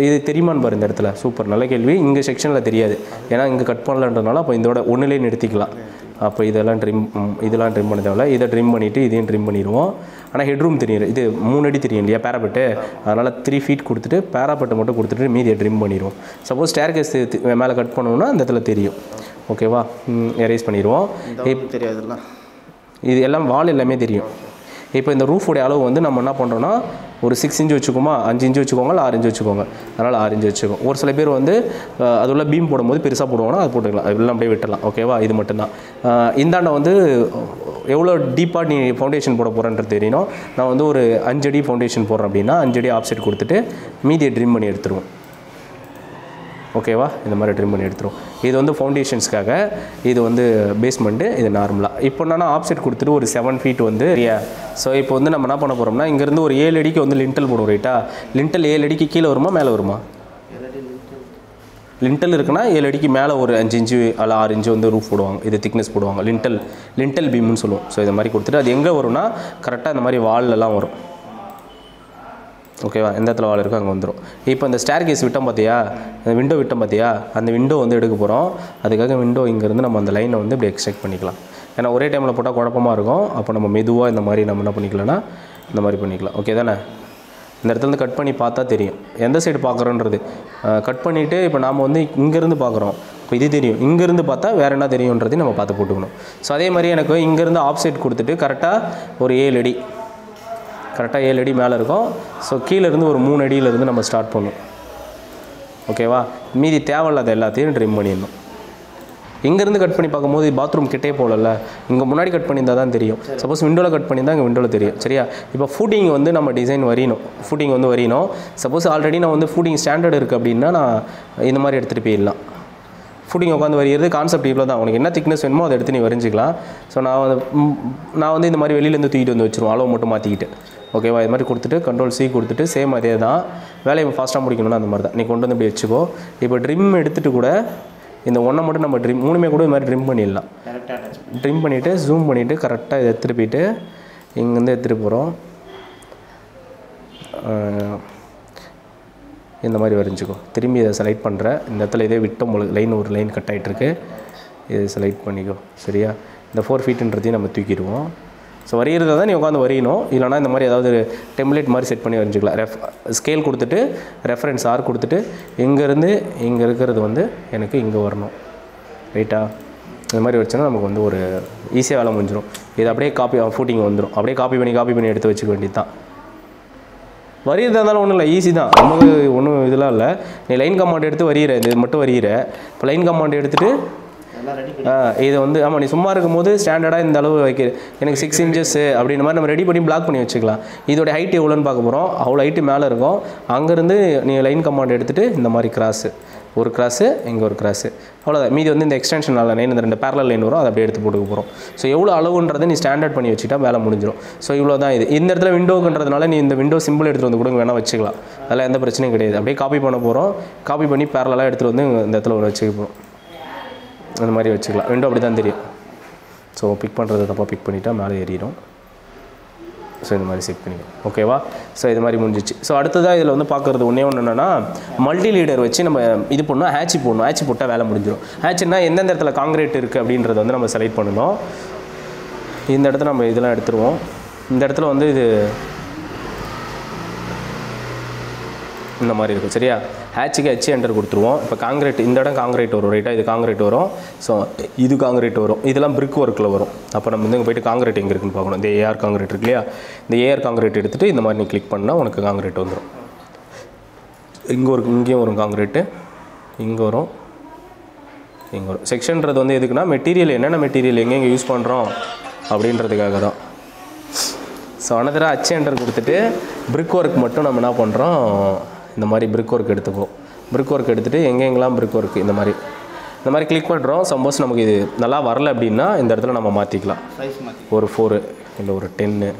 இது தெரியுமான்னு பாரு இந்த இடத்துல. சூப்பர், நல்ல கேள்வி. இங்கே செக்ஷனில் தெரியாது, ஏன்னா இங்கே கட் பண்ணலன்றதுனால அப்போ இதோட ஒன்றுலேயே நிறுத்திக்கலாம். அப்போ இதெல்லாம் ட்ரிம் பண்ண தேவையில்ல. இதை ட்ரிம் பண்ணிவிட்டு இதையும் ட்ரிம் பண்ணிடுவோம். ஆனால் ஹெட்ரூம் தெரியும், இது 3 அடி தெரியும் இல்லையா பேராபெட்டு. அதனால் 3 ஃபீட் கொடுத்துட்டு பேராபெட்டை மட்டும் கொடுத்துட்டு மீதியை ட்ரிம் பண்ணிடுவோம். சப்போஸ் ஸ்டேர் கேஸ் மேலே கட் பண்ணோம்னா அந்த இடத்துல தெரியும். ஓகேவா? எரேஸ் பண்ணிடுவோம். தெரியாதுல்ல, இது எல்லாம் வால் எல்லாமே தெரியும். இப்போ இந்த ரூஃபோடைய அளவு வந்து நம்ம என்ன பண்ணுறோன்னா ஒரு 6 இன்ச்சு வச்சுக்கோமா, 5 இன்ச்சு வச்சுக்கோங்க, இல்லை 6 இன்ச்சு வச்சுக்கோங்க. அதனால் 6 இன்ச்சு வச்சுக்கோங்க. ஒரு சில பேர் வந்து அது உள்ள பீம் போடும்போது பெருசாக போடுவாங்கன்னா அது போட்டுக்கலாம், அதெல்லாம் அப்படியே விட்டுடலாம். ஓகேவா? இது மட்டும்தான். இந்தாண்ட வந்து எவ்வளோ டீப்பாக நீ ஃபவுண்டேஷன் போட போகிறேன்றது தெரியணும். நான் வந்து ஒரு 5 அடி ஃபவுண்டேஷன் போடுறேன் அப்படின்னா 5 அடி ஆப்செட் கொடுத்துட்டு மீதியை ட்ரிம் பண்ணி எடுத்துருவோம். ஓகேவா? இந்த மாதிரி ட்ரிம் பண்ணி எடுத்துரும். இது வந்து ஃபவுண்டேஷன்ஸ்க்காக, இது வந்து பேஸ்மெண்ட்டு, இது நார்மலாக. இப்போ என்னன்னா ஆப்செட் கொடுத்துட்டு ஒரு 7 ஃபீட் வந்து சரியா. ஸோ இப்போ வந்து நம்ம என்ன பண்ண போகிறோம்னா இங்கேருந்து ஒரு 7 அடிக்கு வந்து லிண்டல் போடுவோம். ரைட்டா? லிண்டல் 7 அடிக்கு கீழே வருமா மேலே வருமா? லிண்டல் இருக்குன்னா 7 அடிக்கு மேலே ஒரு 5 இன்ச்சு அல்ல 6 இன்ச்சு வந்து ரூஃப் போடுவாங்க. இது திக்னஸ் போடுவாங்க, லிண்டல் பீம்னு சொல்லுவோம். ஸோ இந்த மாதிரி கொடுத்துட்டு அது எங்கே வரும்னா கரெக்டாக இந்த மாதிரி வால்லலாம் வரும். ஓகேவா? எந்த இடத்துல வால் இருக்கோ அங்கே வந்துடும். இப்போ இந்த ஸ்டேர் கேஸ் விட்டோம் பார்த்தியா, அந்த விண்டோ விட்டோம் பார்த்தியா, அந்த விண்டோ வந்து எடுக்க போகிறோம். அதுக்காக விண்டோ இங்கேருந்து நம்ம அந்த லைனை வந்து இப்படி எக்ஸ்ட்ராக்ட் பண்ணிக்கலாம். ஏன்னா ஒரே டைமில் போட்டால் குழப்பமாக இருக்கும். அப்போ நம்ம மெதுவாக இந்த மாதிரி நம்ம என்ன பண்ணிக்கலாம்னா இந்த மாதிரி பண்ணிக்கலாம். ஓகே தானே? இந்த இடத்துலேருந்து கட் பண்ணி பார்த்தா தெரியும் எந்த சைடு பார்க்குறோன்றது. கட் பண்ணிவிட்டு இப்போ நாம் வந்து இங்கேருந்து பார்க்குறோம், இப்போ இது தெரியும். இங்கேருந்து பார்த்தா வேறு என்ன தெரியுன்றதையும் நம்ம பார்த்து போட்டுக்கணும். ஸோ அதே மாதிரி எனக்கு இங்கேருந்து ஆப்சைட் கொடுத்துட்டு கரெக்டாக ஒரு 7 அடி, கரெக்டாக 7 அடி மேலே இருக்கும். ஸோ கீழேருந்து ஒரு 3 அடியிலேருந்து நம்ம ஸ்டார்ட் பண்ணணும். ஓகேவா? மீதி தேவையில்லாத எல்லாத்தையும் ட்ரிம் பண்ணிடணும். இங்கேருந்து கட் பண்ணி பார்க்கும்போது பாத்ரூம் கிட்டே போகல, இங்கே முன்னாடி கட் பண்ணியிருந்தால் தான் தெரியும். சப்போஸ் விண்டோவில் கட் பண்ணியிருந்தால் இங்கே விண்டோவில் தெரியும். சரியா? இப்போ ஃபூட்டிங் வந்து நம்ம டிசைன் வரையணும். சப்போஸ் ஆல்ரெடி நான் வந்து ஃபூட்டிங் ஸ்டாண்டர்ட் இருக்குது அப்படின்னா நான் இந்த மாதிரி எடுத்துகிட்டு போயிடலாம். ஃபுட்டிங் உட்காந்து வரைகிறது கான்செப்ட் இவ்வளோ தான். உனக்கு என்ன திக்னஸ் வேணுமோ அதை எடுத்து நீ வரைஞ்சிக்கலாம். ஸோ நான் வந்து இந்த மாதிரி வெளியிலேருந்து தூக்கிட்டு வந்து வச்சுருவோம், அளவு மட்டும் மாற்றிக்கிட்டு. ஓகேவா? இது மாதிரி கொடுத்துட்டு Ctrl+C கொடுத்துட்டு சேம் அதே தான். வேலையை ஃபாஸ்ட்டாக முடிக்கணும்னா அந்த மாதிரி தான் நீ கொண்டு வந்து இப்படி வச்சுக்கோ. இப்போ ட்ரிம் எடுத்துகிட்டு கூட இந்த ஒன்றை மட்டும் நம்ம மூணுமே கூட இது மாதிரி ட்ரிம் பண்ணிடலாம். ட்ரிம் பண்ணிவிட்டு ஜூம் பண்ணிவிட்டு கரெக்டாக இதை எடுத்துகிட்டு போயிட்டு இங்கேருந்து எடுத்துகிட்டு போகிறோம். இந்த மாதிரி வரைஞ்சிக்கோ. திரும்பி இதை செலக்ட் பண்ணுற இந்த இடத்துல இதே விட்டோம் லைன், ஒரு லைன் கட் ஆகிட்டுருக்கு. இதை செலக்ட் பண்ணிக்கோ. சரியா? இந்த 4 ஃபீட்டுன்றதையும் நம்ம தூக்கிடுவோம். ஸோ வரைகிறத தான் நீ உட்காந்து வரையணும். இல்லைனா இந்த மாதிரி ஏதாவது டெம்ப்ளேட் மாதிரி செட் பண்ணி வரைஞ்சிக்கலாம். ஸ்கேல் கொடுத்துட்டு ரெஃபரன்ஸ் R கொடுத்துட்டு இங்கேருந்து இங்கே இருக்கிறது வந்து எனக்கு இங்கே வரணும். ரைட்டா? இந்த மாதிரி வச்சோன்னா நமக்கு வந்து ஒரு ஈஸியாக வேலை முடிஞ்சிடும். இது அப்படியே ஃபூட்டிங் வந்துடும். அப்படியே காப்பி பண்ணி எடுத்து வச்சுக்க வேண்டியது தான். வரைகிறதா இருந்தாலும் ஒன்றும் இல்லை, ஈஸி தான். நமக்கு ஒன்றும் இதெல்லாம் இல்லை. நீ லைன் கமாண்ட் எடுத்து வரைகிற, இது மட்டும் வரைகிற. இப்போ லைன் கமாண்ட் எடுத்துகிட்டு இது வந்து ஆமாம் நீ சும்மா இருக்கும்போது ஸ்டாண்டர்டாக இந்த அளவு வைக்கிற எனக்கு 6 இன்ச்சஸ் அப்படின்ற மாதிரி நம்ம ரெடி பண்ணி பிளாக் பண்ணி வச்சுக்கலாம். இதோட ஹைட் எவ்வளோன்னு பார்க்க போகிறோம். அவ்வளோ ஹைட்டு மேலே இருக்கும். அங்கேருந்து நீ லைன் கமாண்ட் எடுத்துகிட்டு இந்த மாதிரி கிராஸு, ஒரு கிராஸு, இங்கே ஒரு கிராஸு, அவ்வளோதான். மீதி வந்து இந்த எக்ஸ்டென்ஷன் லைன், இந்த 2 பேரலல் லைன் வரும், அதை அப்படியே எடுத்து போட்டுக்க போகிறோம். ஸோ எவ்வளோ அளவுன்றதை நீ ஸ்டாண்டர்ட் பண்ணி வச்சுட்டா வேலை முடிஞ்சிடும். ஸோ இவ்வளோ தான் இது. இந்த இடத்துல விண்டோக்குன்றதுனால நீ இந்த விண்டோ சிம்பிள் எடுத்துகிட்டு வந்து கூட வேணால் வச்சுக்கலாம். அதெல்லாம் எந்த பிரச்சனையும் கிடையாது. அப்படியே காப்பி பண்ண போகிறோம். காப்பி பண்ணி பேரலாக எடுத்துகிட்டு வந்து இந்த இடத்துல ஒன்று வச்சுக்க போகிறோம். அந்த மாதிரி வச்சுக்கலாம். விண்டோ அப்படி தான் தெரியும். ஸோ பிக் பண்ணுறது தப்பாக பிக் பண்ணிட்டா மேலே ஏறிடும். ஸோ இந்த மாதிரி செட் பண்ணிக்கலாம். ஓகேவா? ஸோ இது மாதிரி முடிஞ்சிச்சு. ஸோ அடுத்ததாக இதில் வந்து பார்க்குறது ஒன்றே ஒன்று என்னென்னா, மல்டி லீடர் வச்சு நம்ம இது பண்ணணும், ஹேட்ச் போடணும். ஹேட்ச் போட்டால் வேலை முடிஞ்சிடும். ஹேட்ச்னா எந்தெந்த இடத்துல காங்கிரீட் இருக்குது அப்படின்றத வந்து நம்ம செலக்ட் பண்ணணும். இந்த இடத்துல நம்ம இதெல்லாம் எடுத்துருவோம். இந்த இடத்துல வந்து இது இந்த மாதிரி இருக்கும். சரியா? ஹேட்சுக்கு ஹெச் என்டர் கொடுத்துருவோம். இப்போ காங்கிரீட் இந்த இடம் காங்கிரீட் வரும். ரைட்டாக இது காங்கிரீட் வரும். ஸோ இது காங்கிரீட் வரும். இதெல்லாம் பிரிக் ஒர்க்கில் வரும். அப்போ நம்ம வந்து இங்கே போய்ட்டு காங்கிரீட் எங்கே இருக்குன்னு பார்க்கணும். இந்த ஏஆர் காங்கிரீட் இருக்கு இல்லையா? இந்த ஏஆர் காங்கிரீட் எடுத்துகிட்டு இந்த மாதிரி நீ கிளிக் பண்ணால் உனக்கு காங்கிரீட் வந்துடும். இங்கேயும் வரும் காங்கிரீட்டு, இங்கே வரும், இங்கே வரும். செக்ஷன்றது வந்து எதுக்குன்னா மெட்டீரியல் என்னென்ன மெட்டீரியல் எங்கெங்கே யூஸ் பண்ணுறோம் அப்படின்றதுக்காக தான். ஸோ அனதராக ஹெச் என்டர் கொடுத்துட்டு பிரிக் ஒர்க் மட்டும் நம்ம என்ன பண்ணுறோம், இந்த மாதிரி பிரிக் ஒர்க் எடுத்துப்போம். பிரிக் ஒர்க் எடுத்துகிட்டு எங்கெங்கெல்லாம் பிரிக் ஒர்க் இந்த மாதிரி கிளிக் பண்ணுறோம். சப்போஸ் நமக்கு இது நல்லா வரல அப்படின்னா இந்த இடத்துல நம்ம மாற்றிக்கலாம். ஒரு 4 இல்லை ஒரு 10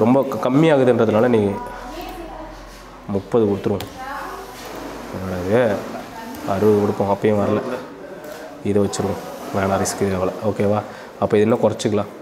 ரொம்ப கம்மியாகுதுன்றதுனால நீ 30 கொடுத்துருவோம். அது 60 கொடுப்போம். அப்பயும் வரல, இதை வச்சுருவோம். வேணாம், ரிஸ்க் இது அவ்வளோ. ஓகேவா? அப்போ இது இன்னும் குறைச்சிக்கலாம்.